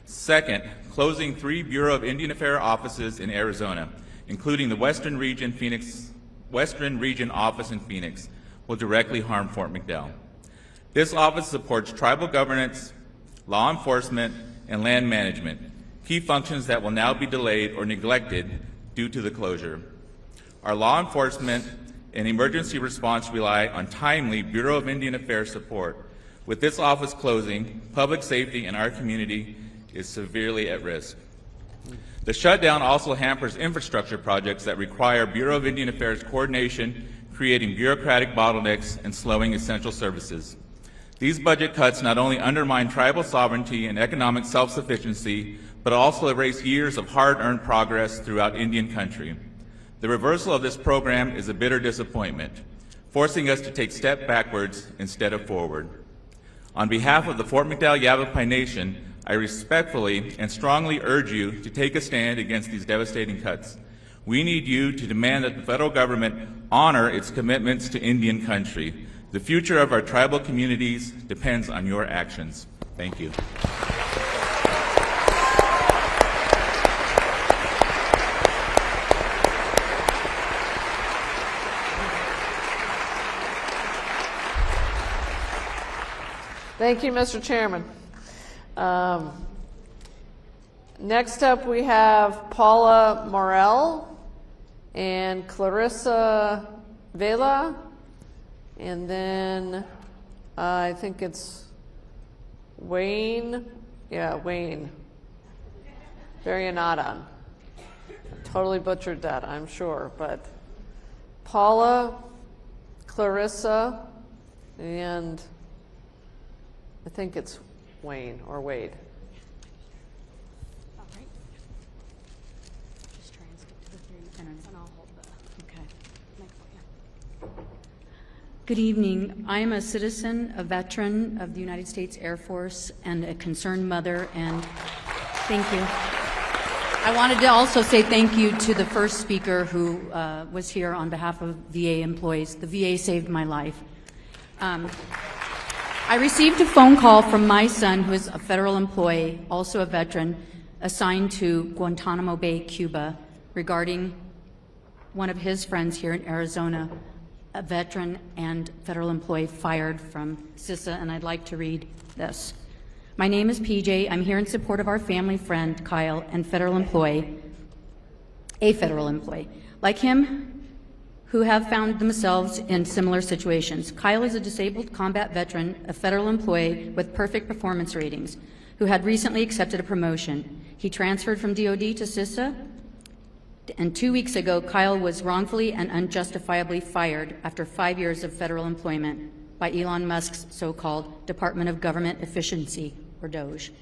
S23: Second, closing 3 Bureau of Indian Affairs offices in Arizona, including the Western Region office in Phoenix, will directly harm Fort McDowell. This office supports tribal governance, law enforcement, and land management, key functions that will now be delayed or neglected due to the closure. Our law enforcement and emergency response rely on timely Bureau of Indian Affairs support. With this office closing, public safety in our community is severely at risk. The shutdown also hampers infrastructure projects that require Bureau of Indian Affairs coordination, creating bureaucratic bottlenecks and slowing essential services. These budget cuts not only undermine tribal sovereignty and economic self-sufficiency, but also erase years of hard-earned progress throughout Indian country. The reversal of this program is a bitter disappointment, forcing us to take steps backwards instead of forward. On behalf of the Fort McDowell Yavapai Nation, I respectfully and strongly urge you to take a stand against these devastating cuts. We need you to demand that the federal government honor its commitments to Indian country. The future of our tribal communities depends on your actions. Thank you.
S1: Thank you, Mr. Chairman. Next up, we have Paula Morell and Clarissa Vela, and then I think it's Wayne. Yeah, Wayne Varianata. Totally butchered that, I'm sure, but Paula, Clarissa, and I think it's Wayne or Wade.
S20: All right. Just try and stick to the 3 minutes and I'll hold the microphone.
S3: Good evening. I am a citizen, a veteran of the United States Air Force, and a concerned mother, and thank you. I wanted to also say thank you to the first speaker who was here on behalf of VA employees. The VA saved my life. I received a phone call from my son, who is a federal employee, also a veteran, assigned to Guantanamo Bay, Cuba, regarding one of his friends here in Arizona, a veteran and federal employee fired from CISA, and I'd like to read this. My name is PJ. I'm here in support of our family friend, Kyle, and a federal employee, like him, who have found themselves in similar situations. Kyle is a disabled combat veteran, a federal employee with perfect performance ratings, who had recently accepted a promotion. He transferred from DOD to CISA, and 2 weeks ago, Kyle was wrongfully and unjustifiably fired after 5 years of federal employment by Elon Musk's so-called Department of Government Efficiency, or DOGE.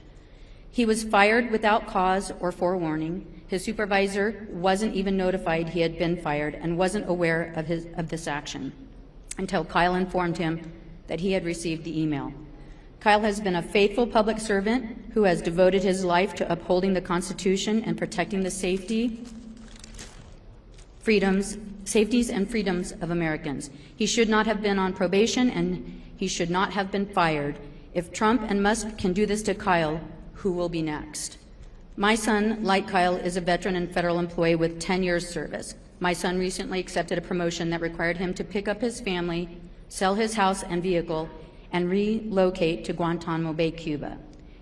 S3: He was fired without cause or forewarning. His supervisor wasn't even notified he had been fired and wasn't aware of this action until Kyle informed him that he had received the email. Kyle has been a faithful public servant who has devoted his life to upholding the Constitution and protecting the safeties and freedoms of Americans. He should not have been on probation, and he should not have been fired. If Trump and Musk can do this to Kyle, who will be next? My son, like Kyle, is a veteran and federal employee with 10 years service. My son recently accepted a promotion that required him to pick up his family, sell his house and vehicle, and relocate to Guantanamo Bay, Cuba.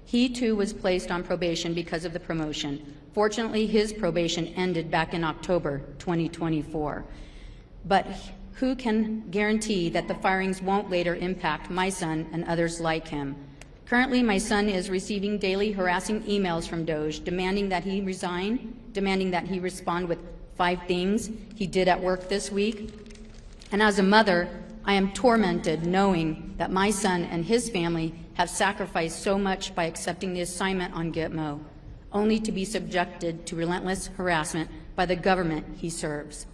S3: He, too, was placed on probation because of the promotion. Fortunately, his probation ended back in October 2024. But who can guarantee that the firings won't later impact my son and others like him? Currently, my son is receiving daily harassing emails from DOGE demanding that he resign, demanding that he respond with 5 things he did at work this week. And as a mother, I am tormented knowing that my son and his family have sacrificed so much by accepting the assignment on Gitmo, only to be subjected to relentless harassment by the government he serves.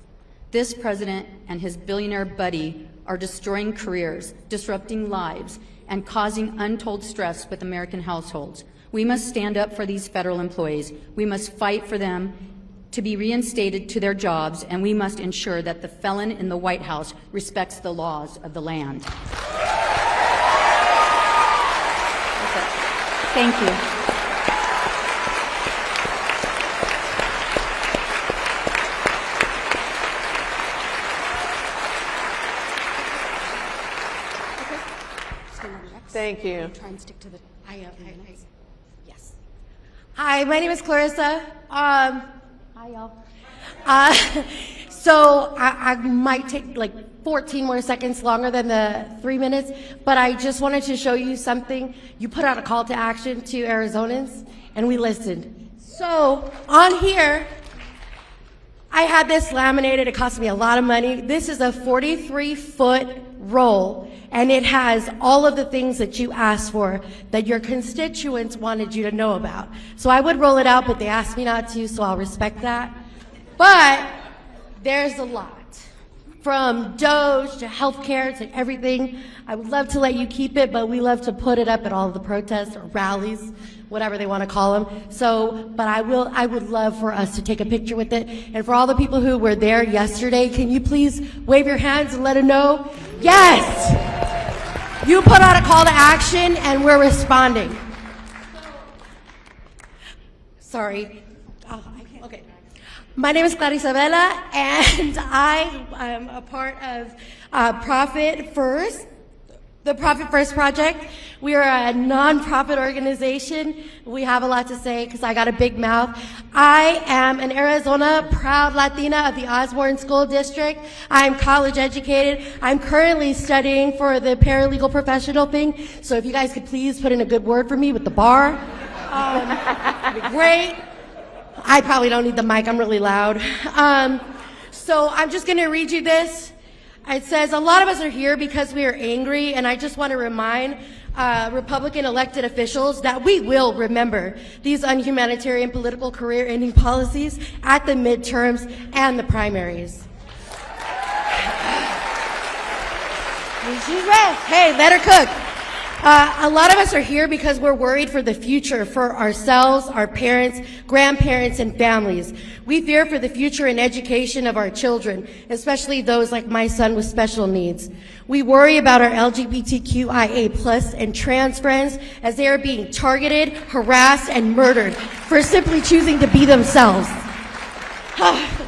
S3: This president and his billionaire buddy are destroying careers, disrupting lives, and causing untold stress with American households. We must stand up for these federal employees. We must fight for them to be reinstated to their jobs, and we must ensure that the felon in the White House respects the laws of the land. Thank you.
S1: Thank you.
S20: Try and stick to the yes.
S5: Hi, my name is Clarissa. Hi, y'all. So I might take like 14 more seconds longer than the 3 minutes, but I just wanted to show you something. You put out a call to action to Arizonans, and we listened. So on here, I had this laminated. It cost me a lot of money. This is a 43-foot roll, and it has all of the things that you asked for that your constituents wanted you to know about. So I would roll it out, but they asked me not to, so I'll respect that. But there's a lot. From DOGE to healthcare to everything. I would love to let you keep it, but we love to put it up at all of the protests or rallies, whatever they want to call them. So, but I would love for us to take a picture with it. And for all the people who were there yesterday, can you please wave your hands and let them know? Yes! You put out a call to action and we're responding. Sorry. Okay. My name is Clarissa Vela, and I am a part of Profit First, the Profit First Project. We are a nonprofit organization. We have a lot to say because I got a big mouth. I am an Arizona proud Latina of the Osborne School District. I'm college educated. I'm currently studying for the paralegal professional thing. So if you guys could please put in a good word for me with the bar, that'd be great. I probably don't need the mic, I'm really loud. So I'm just gonna read you this. It says, a lot of us are here because we are angry, and I just want to remind Republican elected officials that we will remember these unhumanitarian political career-ending policies at the midterms and the primaries. Hey, let her cook. A lot of us are here because we're worried for the future for ourselves, our parents, grandparents, and families. We fear for the future and education of our children, especially those like my son with special needs. We worry about our LGBTQIA+ and trans friends as they are being targeted, harassed, and murdered for simply choosing to be themselves.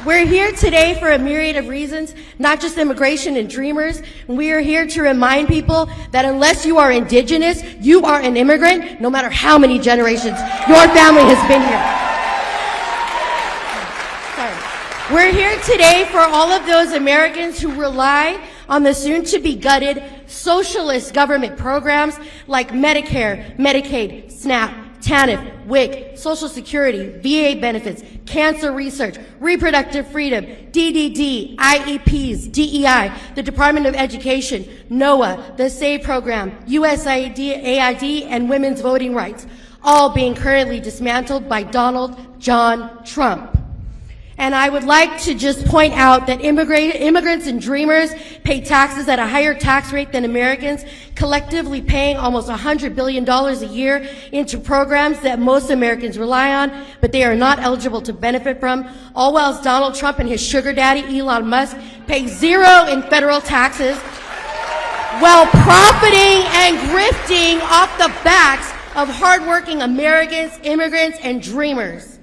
S5: We're here today for a myriad of reasons, not just immigration and dreamers. We are here to remind people that unless you are indigenous, you are an immigrant, no matter how many generations your family has been here. Sorry. We're here today for all of those Americans who rely on the soon-to-be gutted socialist government programs like Medicare, Medicaid, SNAP, TANF, WIC, Social Security, VA benefits, cancer research, reproductive freedom, DDD, IEPs, DEI, the Department of Education, NOAA, the SAVE program, USAID, AID, and women's voting rights, all being currently dismantled by Donald John Trump. And I would like to just point out that immigrants and dreamers pay taxes at a higher tax rate than Americans, collectively paying almost $100 billion a year into programs that most Americans rely on, but they are not eligible to benefit from, all while Donald Trump and his sugar daddy, Elon Musk, pay zero in federal taxes, while profiting and grifting off the backs of hardworking Americans, immigrants, and dreamers.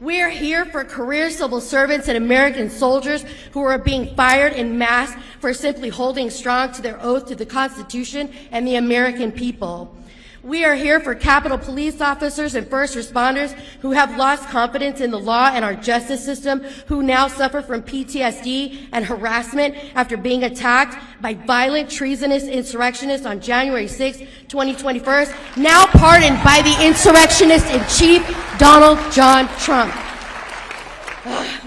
S5: We are here for career civil servants and American soldiers who are being fired en masse for simply holding strong to their oath to the Constitution and the American people. We are here for Capitol Police officers and first responders who have lost confidence in the law and our justice system, who now suffer from PTSD and harassment after being attacked by violent, treasonous insurrectionists on January 6, 2021, now pardoned by the insurrectionist-in-chief, Donald John Trump.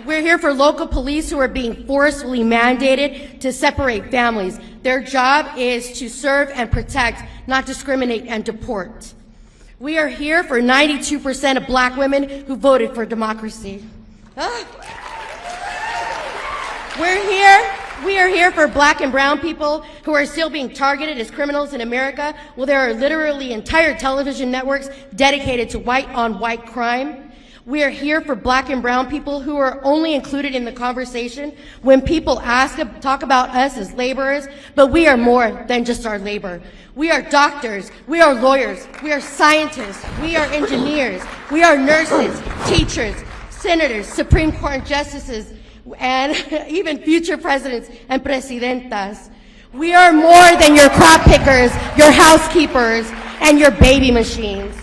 S5: We're here for local police who are being forcefully mandated to separate families. Their job is to serve and protect, not discriminate and deport. We are here for 92% of black women who voted for democracy. We are here for black and brown people who are still being targeted as criminals in America. Well, there are literally entire television networks dedicated to white-on-white crime. We are here for black and brown people who are only included in the conversation when people talk about us as laborers, but we are more than just our labor. We are doctors, we are lawyers, we are scientists, we are engineers, we are nurses, teachers, senators, Supreme Court justices, and even future presidents and presidentas. We are more than your crop pickers, your housekeepers, and your baby machines.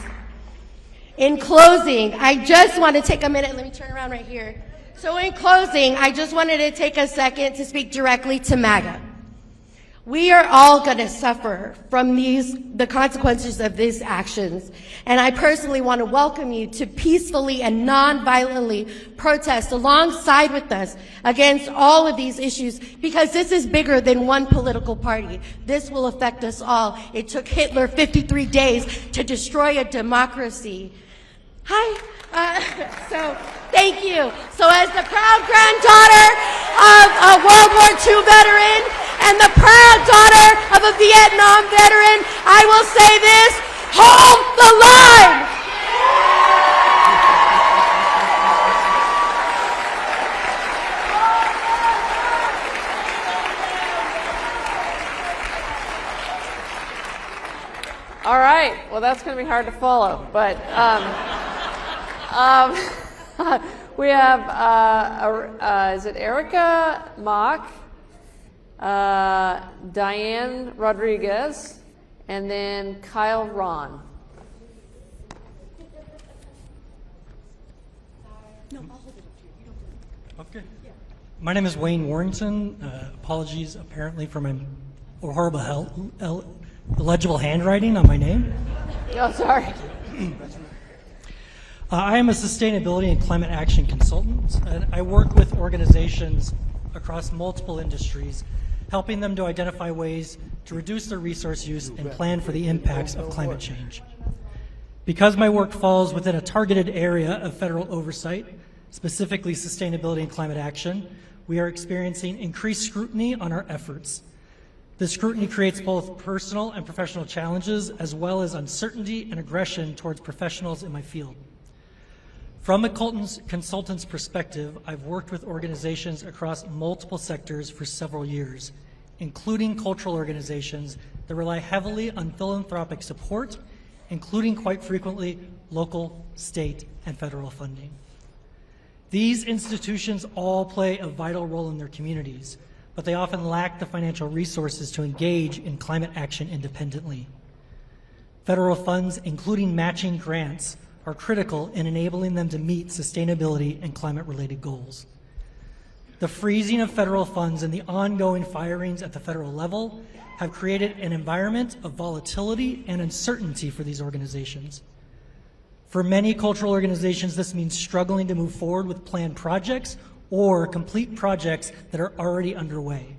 S5: In closing, I just want to take a minute. Let me turn around right here. So in closing, I just wanted to take a second to speak directly to MAGA. We are all going to suffer from the consequences of these actions. And I personally want to welcome you to peacefully and non-violently protest alongside with us against all of these issues, because this is bigger than one political party. This will affect us all. It took Hitler 53 days to destroy a democracy. So thank you. So as the proud granddaughter of a World War II veteran and the proud daughter of a Vietnam veteran, I will say this: hold the line!
S1: All right, well, that's going to be hard to follow, but we have, is it Erica Mock, Diane Rodriguez, and then Kyle Ron.
S6: Okay. My name is Wayne Warrington. Apologies, apparently, for my horrible illegible handwriting on my name.
S1: Oh, sorry.
S6: I am a sustainability and climate action consultant, and I work with organizations across multiple industries, helping them to identify ways to reduce their resource use and plan for the impacts of climate change. Because my work falls within a targeted area of federal oversight, specifically sustainability and climate action, we are experiencing increased scrutiny on our efforts. This scrutiny creates both personal and professional challenges, as well as uncertainty and aggression towards professionals in my field. From a consultant's perspective, I've worked with organizations across multiple sectors for several years, including cultural organizations that rely heavily on philanthropic support, including quite frequently local, state, and federal funding. These institutions all play a vital role in their communities, but they often lack the financial resources to engage in climate action independently. Federal funds, including matching grants, are critical in enabling them to meet sustainability and climate-related goals. The freezing of federal funds and the ongoing firings at the federal level have created an environment of volatility and uncertainty for these organizations. For many cultural organizations, this means struggling to move forward with planned projects or complete projects that are already underway.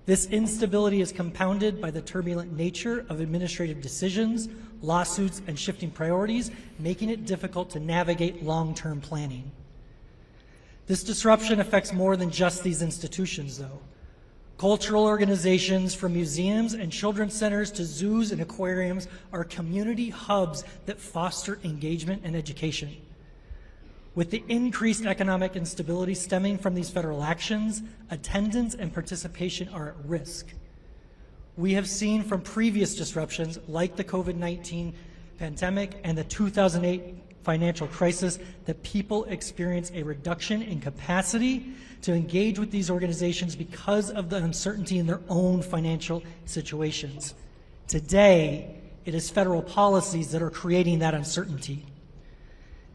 S6: This instability is compounded by the turbulent nature of administrative decisions, lawsuits, and shifting priorities, making it difficult to navigate long-term planning. This disruption affects more than just these institutions, though. Cultural organizations, from museums and children's centers to zoos and aquariums, are community hubs that foster engagement and education. With the increased economic instability stemming from these federal actions, attendance and participation are at risk. We have seen from previous disruptions, like the COVID-19 pandemic and the 2008 financial crisis, that people experience a reduction in capacity to engage with these organizations because of the uncertainty in their own financial situations. Today, it is federal policies that are creating that uncertainty.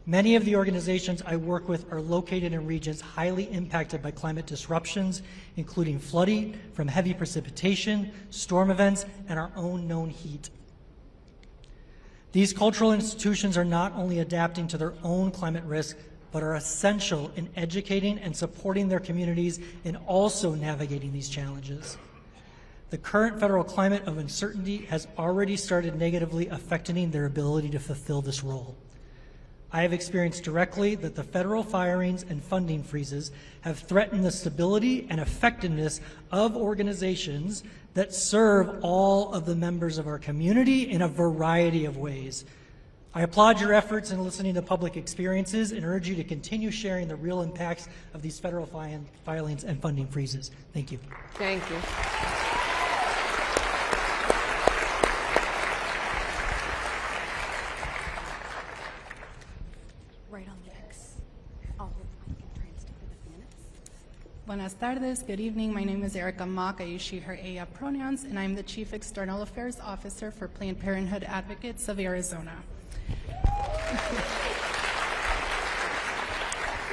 S6: Many of the organizations I work with are located in regions highly impacted by climate disruptions, including flooding from heavy precipitation, storm events, and our own known heat. These cultural institutions are not only adapting to their own climate risk, but are essential in educating and supporting their communities in also navigating these challenges. The current federal climate of uncertainty has already started negatively affecting their ability to fulfill this role. I have experienced directly that the federal firings and funding freezes have threatened the stability and effectiveness of organizations that serve all of the members of our community in a variety of ways. I applaud your efforts in listening to public experiences and urge you to continue sharing the real impacts of these federal filings and funding freezes. Thank you.
S1: Thank you.
S20: Right on the X. I'll hold the mic and try and stick with the minutes.
S7: Buenas tardes, good evening. My name is Erica Mock. I use she, her, ella pronouns, and I'm the Chief External Affairs Officer for Planned Parenthood Advocates of Arizona.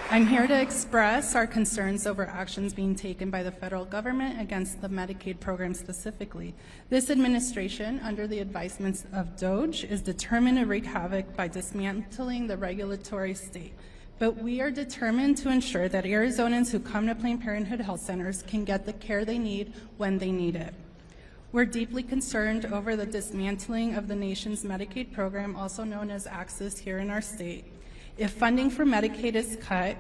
S7: I'm here to express our concerns over actions being taken by the federal government against the Medicaid program specifically. This administration, under the advisements of DOGE, is determined to wreak havoc by dismantling the regulatory state. But we are determined to ensure that Arizonans who come to Planned Parenthood health centers can get the care they need when they need it. We're deeply concerned over the dismantling of the nation's Medicaid program, also known as Access, here in our state. If funding for Medicaid is cut,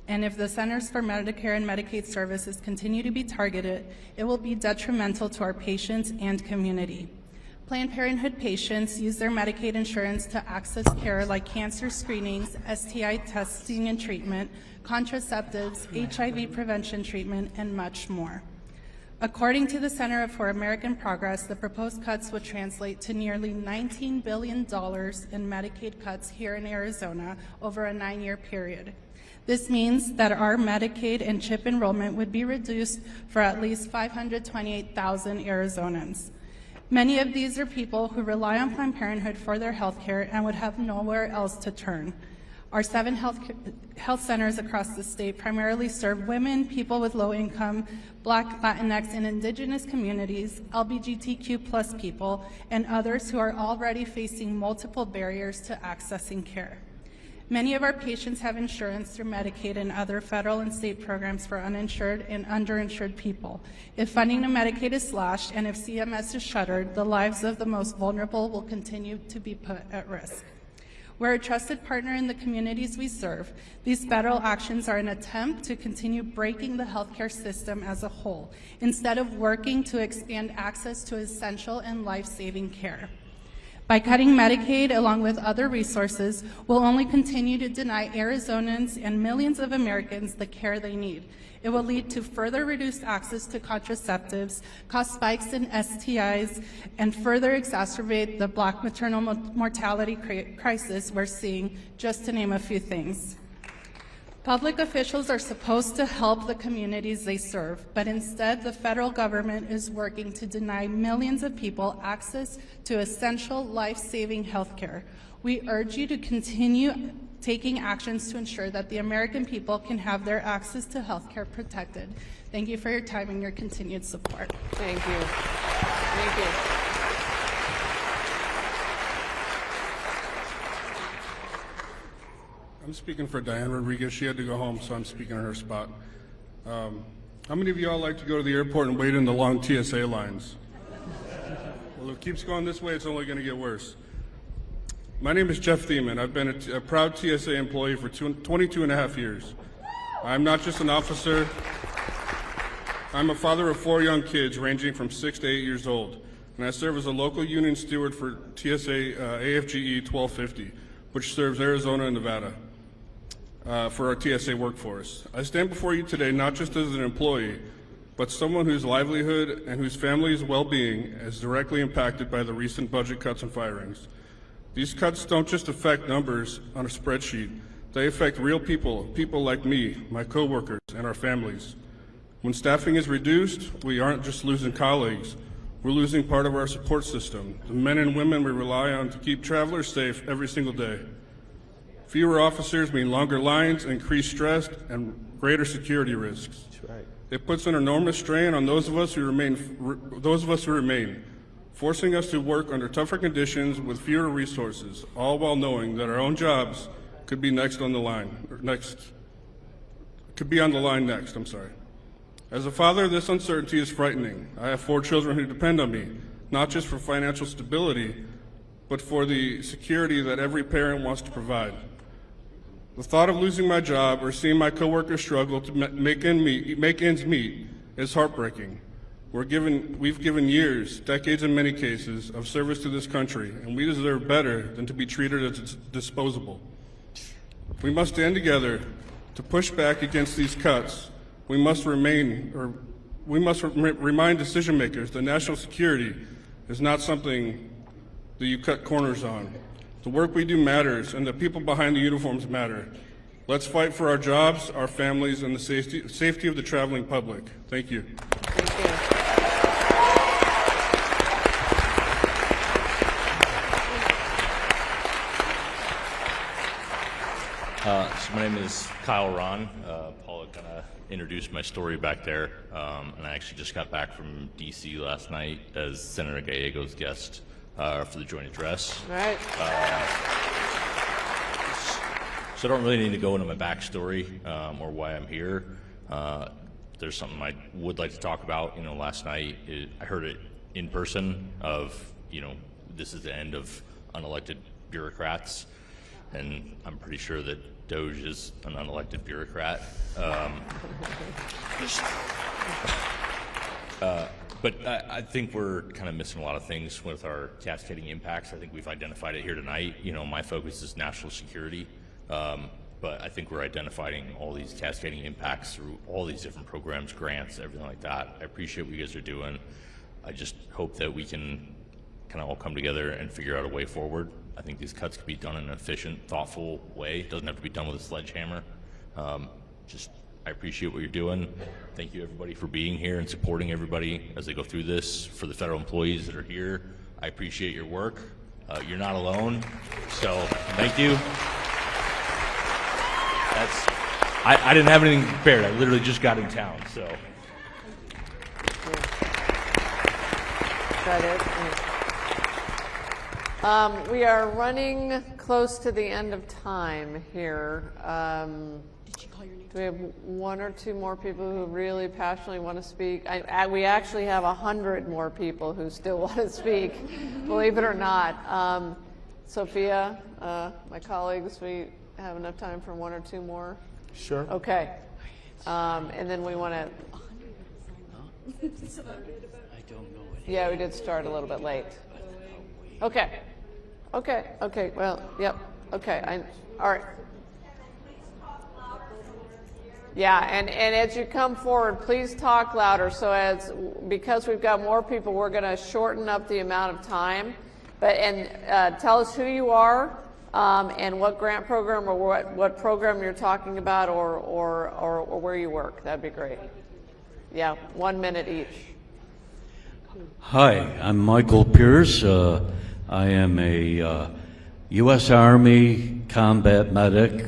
S7: and if the Centers for Medicare and Medicaid Services continue to be targeted, it will be detrimental to our patients and community. Planned Parenthood patients use their Medicaid insurance to access care like cancer screenings, STI testing and treatment, contraceptives, HIV prevention treatment, and much more. According to the Center for American Progress, the proposed cuts would translate to nearly $19 billion in Medicaid cuts here in Arizona over a 9-year period. This means that our Medicaid and CHIP enrollment would be reduced for at least 528,000 Arizonans. Many of these are people who rely on Planned Parenthood for their health care and would have nowhere else to turn. Our 7 health centers across the state primarily serve women, people with low income, Black, Latinx, and Indigenous communities, LGBTQ+ people, and others who are already facing multiple barriers to accessing care. Many of our patients have insurance through Medicaid and other federal and state programs for uninsured and underinsured people. If funding to Medicaid is slashed and if CMS is shuttered, the lives of the most vulnerable will continue to be put at risk. We're a trusted partner in the communities we serve. These federal actions are an attempt to continue breaking the healthcare system as a whole, instead of working to expand access to essential and life-saving care. By cutting Medicaid along with other resources, we'll only continue to deny Arizonans and millions of Americans the care they need. It will lead to further reduced access to contraceptives, cost spikes in STIs, and further exacerbate the Black maternal mortality crisis we're seeing, just to name a few things. Public officials are supposed to help the communities they serve, but instead the federal government is working to deny millions of people access to essential life-saving health care. We urge you to continue taking actions to ensure that the American people can have their access to health care protected. Thank you for your time and your continued support.
S1: Thank you. Thank you.
S8: I'm speaking for Diane Rodriguez. She had to go home, so I'm speaking on her spot. How many of y'all like to go to the airport and wait in the long TSA lines? Well, if it keeps going this way, it's only going to get worse. My name is Jeff Thiemann. I've been a proud TSA employee for 22 and a half years. I'm not just an officer. I'm a father of 4 young kids ranging from 6 to 8 years old, and I serve as a local union steward for TSA AFGE 1250, which serves Arizona and Nevada for our TSA workforce. I stand before you today not just as an employee, but someone whose livelihood and whose family's well-being is directly impacted by the recent budget cuts and firings. These cuts don't just affect numbers on a spreadsheet. They affect real people, people like me, my coworkers, and our families. When staffing is reduced, we aren't just losing colleagues. We're losing part of our support system, the men and women we rely on to keep travelers safe every single day. Fewer officers mean longer lines, increased stress, and greater security risks. That's right. It puts an enormous strain on those of us who remain, forcing us to work under tougher conditions with fewer resources, all while knowing that our own jobs could be next on the line, I'm sorry. As a father, this uncertainty is frightening. I have 4 children who depend on me, not just for financial stability, but for the security that every parent wants to provide. The thought of losing my job or seeing my coworkers struggle to make ends meet is heartbreaking. We've given years, decades in many cases, of service to this country, and we deserve better than to be treated as disposable. We must stand together to push back against these cuts. We must remind decision makers that national security is not something that you cut corners on. The work we do matters, and the people behind the uniforms matter. Let's fight for our jobs, our families, and the safety of the traveling public. Thank you.
S1: Thank you.
S9: So my name is Kyle Ron. Paula kind of introduced my story back there, and I actually just got back from D.C. last night as Senator Gallego's guest for the joint address.
S1: All right.
S9: So I don't really need to go into my backstory or why I'm here. There's something I would like to talk about. Last night I heard it in person of, this is the end of unelected bureaucrats, and I'm pretty sure that DOGE is an unelected bureaucrat. But I think we're kind of missing a lot of things with our cascading impacts. I think we've identified it here tonight. My focus is national security, but I think we're identifying all these cascading impacts through all these different programs, grants, everything like that. I appreciate what you guys are doing. I just hope that we can kind of all come together and figure out a way forward. I think these cuts can be done in an efficient, thoughtful way. It doesn't have to be done with a sledgehammer. I appreciate what you're doing. Thank you, everybody, for being here and supporting everybody as they go through this. For the federal employees that are here, I appreciate your work. You're not alone, so thank you. I didn't have anything prepared. I literally just got in town, so.
S1: Is that it? We are running close to the end of time here. Do we have 1 or 2 more people who really passionately want to speak? We actually have 100 more people who still want to speak, believe it or not. Sophia, my colleagues, we have enough time for 1 or 2 more? Sure. Okay. And then we want to... Yeah, we did start a little bit late. Okay. Well, yep. Okay. All right. Yeah, and as you come forward, please talk louder. So because we've got more people, we're going to shorten up the amount of time. And tell us who you are and what grant program or what program you're talking about or where you work. That'd be great. Yeah, 1 minute each.
S10: Hi, I'm Michael Pierce. I am a U.S. Army combat medic.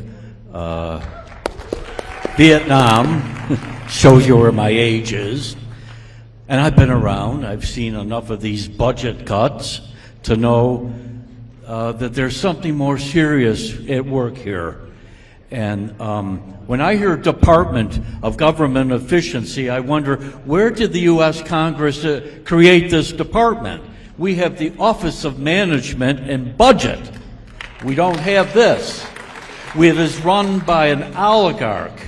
S10: Vietnam shows you where my age is. And I've been around. I've seen enough of these budget cuts to know that there's something more serious at work here. And when I hear Department of Government Efficiency, I wonder, where did the U.S. Congress create this department? We have the Office of Management and Budget. We don't have this. It is run by an oligarch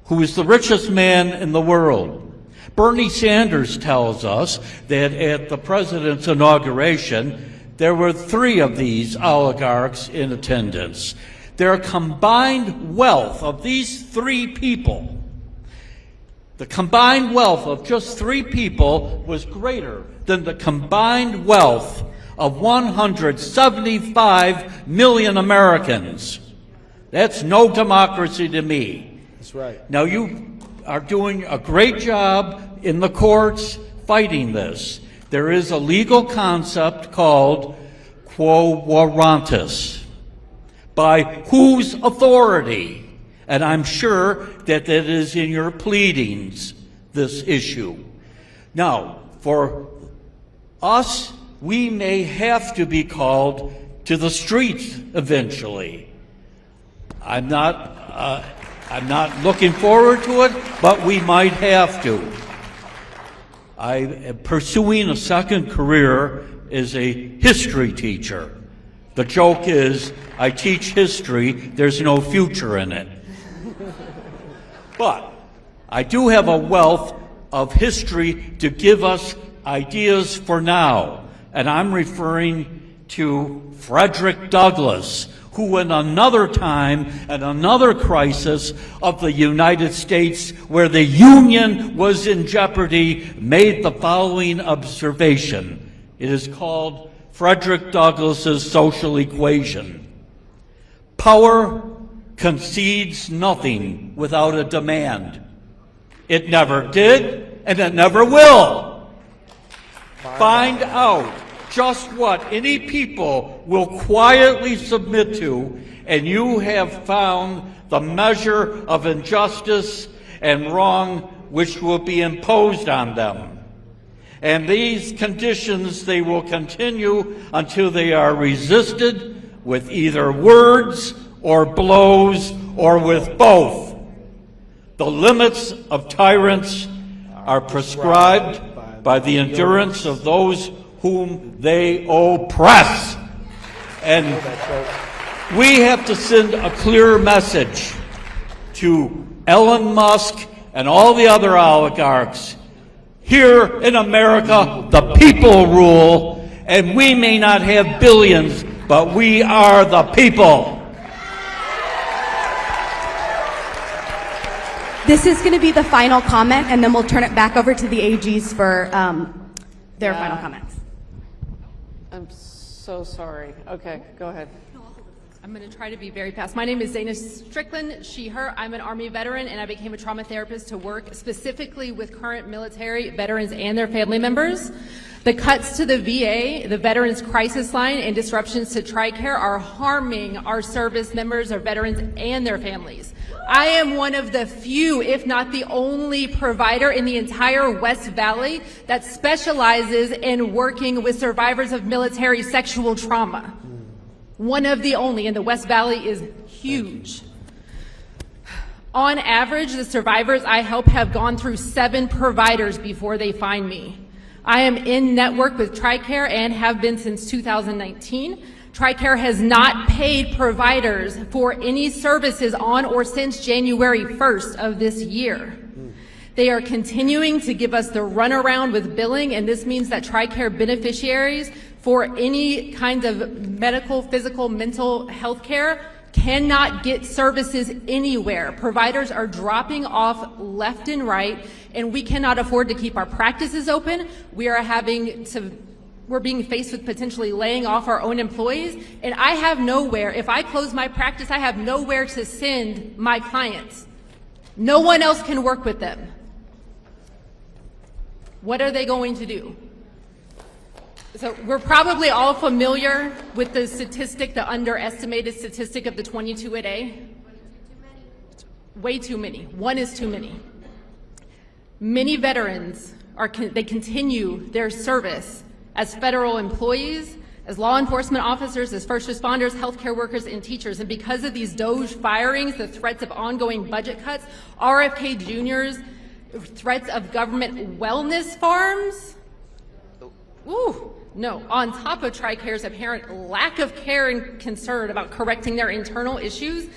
S10: who is the richest man in the world. Bernie Sanders tells us that at the president's inauguration, there were 3 of these oligarchs in attendance. Their combined wealth of these 3 people, the combined wealth of just 3 people was greater than the combined wealth of 175 million Americans. That's no democracy to me.
S4: That's right.
S10: Now you are doing a great job in the courts fighting this. There is a legal concept called quo warrantis. By whose authority? And I'm sure that that is in your pleadings, this issue. Now, for us, we may have to be called to the streets eventually. I'm not looking forward to it, but we might have to. I am pursuing a second career as a history teacher. The joke is, I teach history, there's no future in it. But I do have a wealth of history to give us ideas for now. And I'm referring to Frederick Douglass, who in another time and another crisis of the United States where the Union was in jeopardy, made the following observation. It is called Frederick Douglass's social equation. Power concedes nothing without a demand. It never did, and it never will. Find out just what any people will quietly submit to, and you have found the measure of injustice and wrong which will be imposed on them. And these conditions, they will continue until they are resisted with either words or blows or with both. The limits of tyrants are prescribed by the endurance of those whom they oppress. And we have to send a clear message to Elon Musk and all the other oligarchs. Here in America, the people rule, and we may not have billions, but we are the people.
S11: This is going to be the final comment, and then we'll turn it back over to the AGs for their final comments.
S1: I'm so sorry. Okay, go ahead.
S12: I'm going to try to be very fast. My name is Dana Strickland, she, her. I'm an Army veteran, and I became a trauma therapist to work specifically with current military veterans and their family members. The cuts to the VA, the Veterans Crisis Line, and disruptions to TRICARE are harming our service members, our veterans, and their families. I am one of the few, if not the only provider in the entire West Valley that specializes in working with survivors of military sexual trauma. One of the only, and the West Valley is huge. On average, the survivors I help have gone through 7 providers before they find me. I am in network with TRICARE and have been since 2019. TRICARE has not paid providers for any services on or since January 1st of this year. They are continuing to give us the runaround with billing, and this means that TRICARE beneficiaries for any kind of medical, physical, mental health care cannot get services anywhere. Providers are dropping off left and right, and we cannot afford to keep our practices open. We're being faced with potentially laying off our own employees, and I have nowhere. If I close my practice, I have nowhere to send my clients. No one else can work with them. What are they going to do? So we're probably all familiar with the statistic, the underestimated statistic of the 22 a day. Way too many. 1 is too many. Many veterans they continue their service as federal employees, as law enforcement officers, as first responders, healthcare workers, and teachers. And because of these DOGE firings, the threats of ongoing budget cuts, RFK Jr.'s threats of government wellness farms, No, on top of TRICARE's apparent lack of care and concern about correcting their internal issues,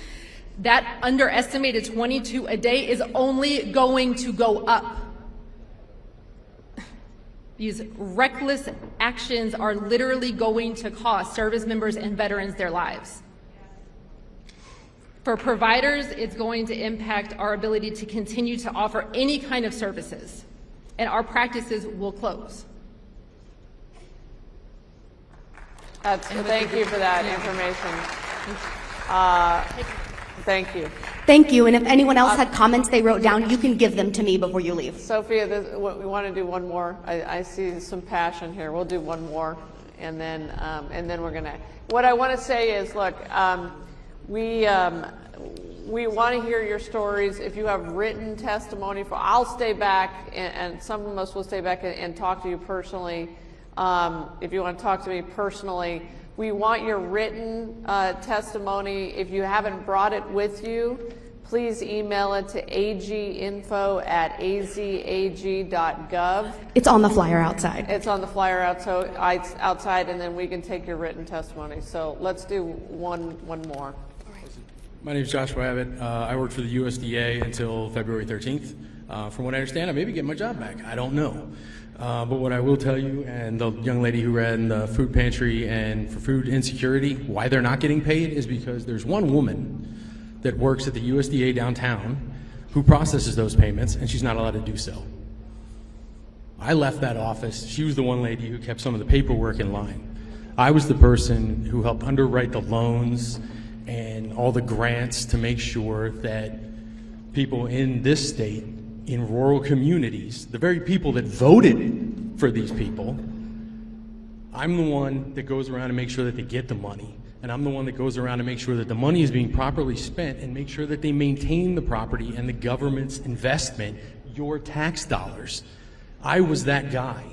S12: that underestimated 22 a day is only going to go up. These reckless actions are literally going to cost service members and veterans their lives. For providers, it's going to impact our ability to continue to offer any kind of services, and our practices will close.
S1: Thank you for that information. Thank you.
S11: Thank you. And if anyone else had comments they wrote down, you can give them to me before you leave.
S1: Sophia, we want to do one more. I see some passion here. We'll do one more, and then we're going to. What I want to say is, look, we want to hear your stories. If you have written testimony, I'll stay back, and some of us will stay back and talk to you personally. If you want to talk to me personally, we want your written testimony. If you haven't brought it with you, please email it to aginfo@azag.gov.
S11: It's on the flyer outside.
S1: It's on the flyer outside, and then we can take your written testimony. So let's do one more.
S13: My name is Joshua Abbott. I worked for the USDA until February 13th. From what I understand, I may be getting my job back. I don't know. But what I will tell you, and the young lady who ran the food pantry and for food insecurity, why they're not getting paid is because there's one woman that works at the USDA downtown who processes those payments, and she's not allowed to do so. I left that office. She was the one lady who kept some of the paperwork in line. I was the person who helped underwrite the loans and all the grants to make sure that people in this state, in rural communities, the very people that voted for these people, I'm the one that goes around and makes sure that they get the money. And I'm the one that goes around and makes sure that the money is being properly spent and make sure that they maintain the property and the government's investment, your tax dollars. I was that guy,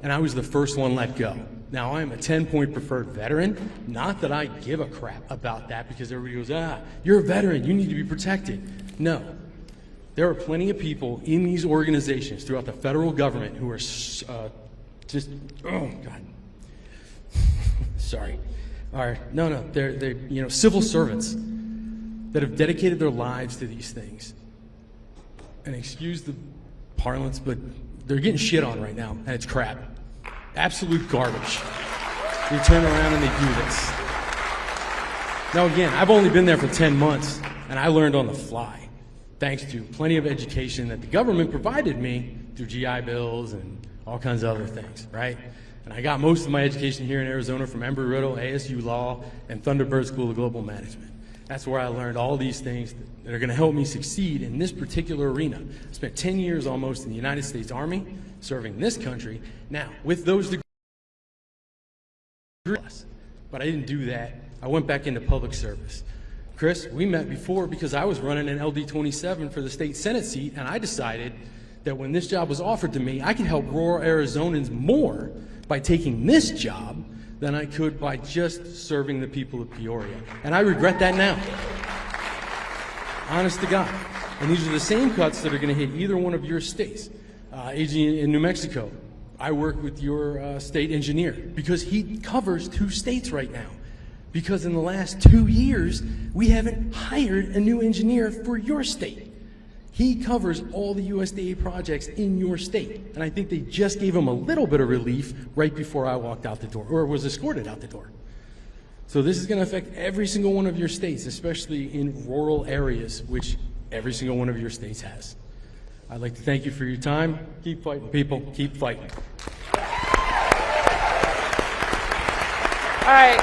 S13: and I was the first one let go. Now, I'm a 10-point preferred veteran. Not that I give a crap about that, because everybody goes, you're a veteran, you need to be protected. No. There are plenty of people in these organizations throughout the federal government who are oh God, sorry. They're civil servants that have dedicated their lives to these things. And excuse the parlance, but they're getting shit on right now, and it's crap. Absolute garbage. They turn around and they do this. Now again, I've only been there for 10 months, and I learned on the fly, thanks to plenty of education that the government provided me through GI Bills and all kinds of other things, right? And I got most of my education here in Arizona from Embry-Riddle, ASU Law, and Thunderbird School of Global Management. That's where I learned all these things that are going to help me succeed in this particular arena. I spent 10 years almost in the United States Army, serving this country. Now, with those degrees, but I didn't do that. I went back into public service. Chris, we met before because I was running an LD27 for the state Senate seat, and I decided that when this job was offered to me, I could help rural Arizonans more by taking this job than I could by just serving the people of Peoria. And I regret that now. Honest to God. And these are the same cuts that are going to hit either one of your states. AG in New Mexico, I work with your state engineer because he covers 2 states right now. Because in the last 2 years, we haven't hired a new engineer for your state. He covers all the USDA projects in your state. And I think they just gave him a little bit of relief right before I walked out the door, or was escorted out the door. So this is going to affect every single one of your states, especially in rural areas, which every single one of your states has. I'd like to thank you for your time. Keep fighting, people. Keep fighting.
S1: All right.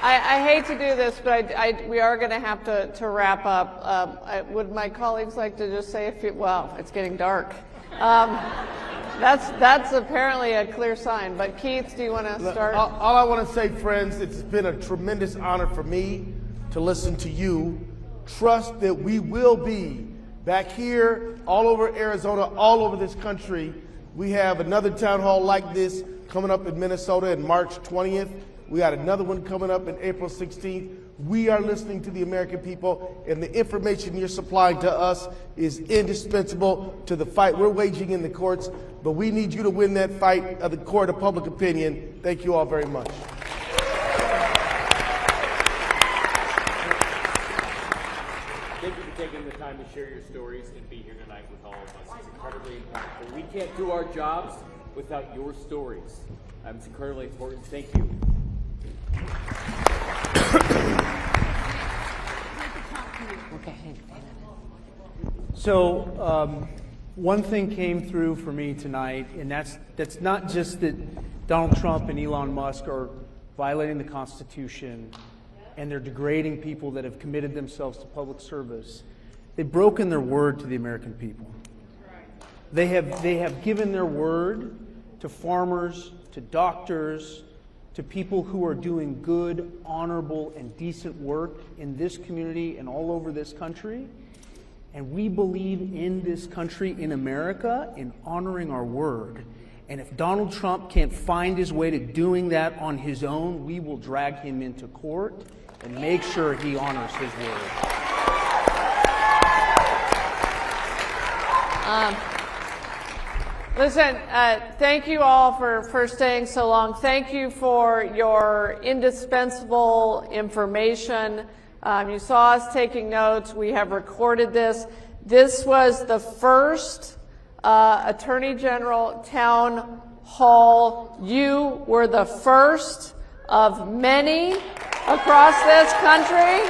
S1: I hate to do this, but we are going to have to wrap up. Would my colleagues like to just say a few? Well, it's getting dark. That's apparently a clear sign. But Keith, do you want to start?
S4: All I want to say, friends, it's been a tremendous honor for me to listen to you. Trust that we will be back here, all over Arizona, all over this country. We have another town hall like this coming up in Minnesota in March 20th. We got another one coming up in April 16th. We are listening to the American people, and the information you're supplying to us is indispensable to the fight we're waging in the courts, but we need you to win that fight of the court of public opinion. Thank you all very much.
S14: Thank you for taking the time to share your stories and be here tonight with all of us. It's incredibly impactful. We can't do our jobs without your stories. It's incredibly important. Thank you.
S15: So one thing came through for me tonight, and that's not just that Donald Trump and Elon Musk are violating the Constitution and they're degrading people that have committed themselves to public service. They've broken their word to the American people. They have given their word to farmers, to doctors, to people who are doing good, honorable, and decent work in this community and all over this country. And we believe in this country, in America, in honoring our word. And if Donald Trump can't find his way to doing that on his own, we will drag him into court and make sure he honors his word.
S1: Listen, thank you all for staying so long. Thank you for your indispensable information. You saw us taking notes. We have recorded this. This was the first Attorney General town hall. You were the first of many across this country.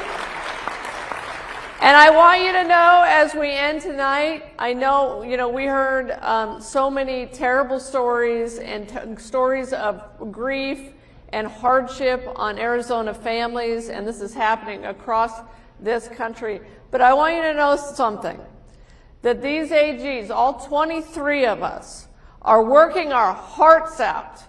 S1: And I want you to know, as we end tonight, I know, we heard so many terrible stories and stories of grief and hardship on Arizona families, and this is happening across this country. But I want you to know something, that these AGs, all 23 of us, are working our hearts out,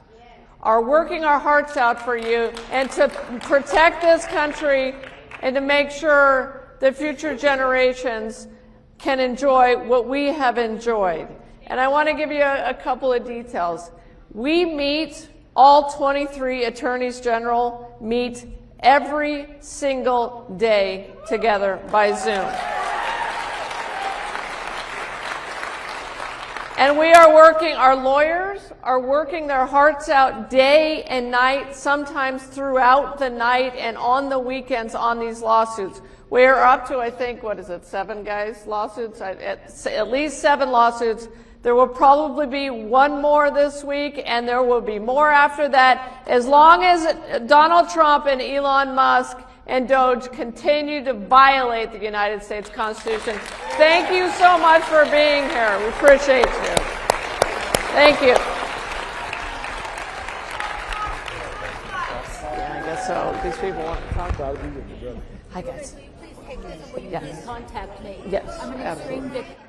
S1: for you and to protect this country and to make sure that future generations can enjoy what we have enjoyed. And I want to give you a couple of details. We meet, all 23 attorneys general meet every single day together by Zoom. And we are working, our lawyers are working their hearts out day and night, sometimes throughout the night and on the weekends on these lawsuits. We are up to, I think, 7 guys, lawsuits? At least 7 lawsuits. There will probably be one more this week, and there will be more after that, as long as Donald Trump and Elon Musk and DOGE continue to violate the United States Constitution. Thank you so much for being here. We appreciate you. Thank you. Yeah, I guess so. These people want to talk about it. Hi, guys.
S22: Please take this, and will you
S1: Yes.
S22: please contact me?
S1: Yes,
S22: I'm an
S1: absolutely.
S22: extreme victim.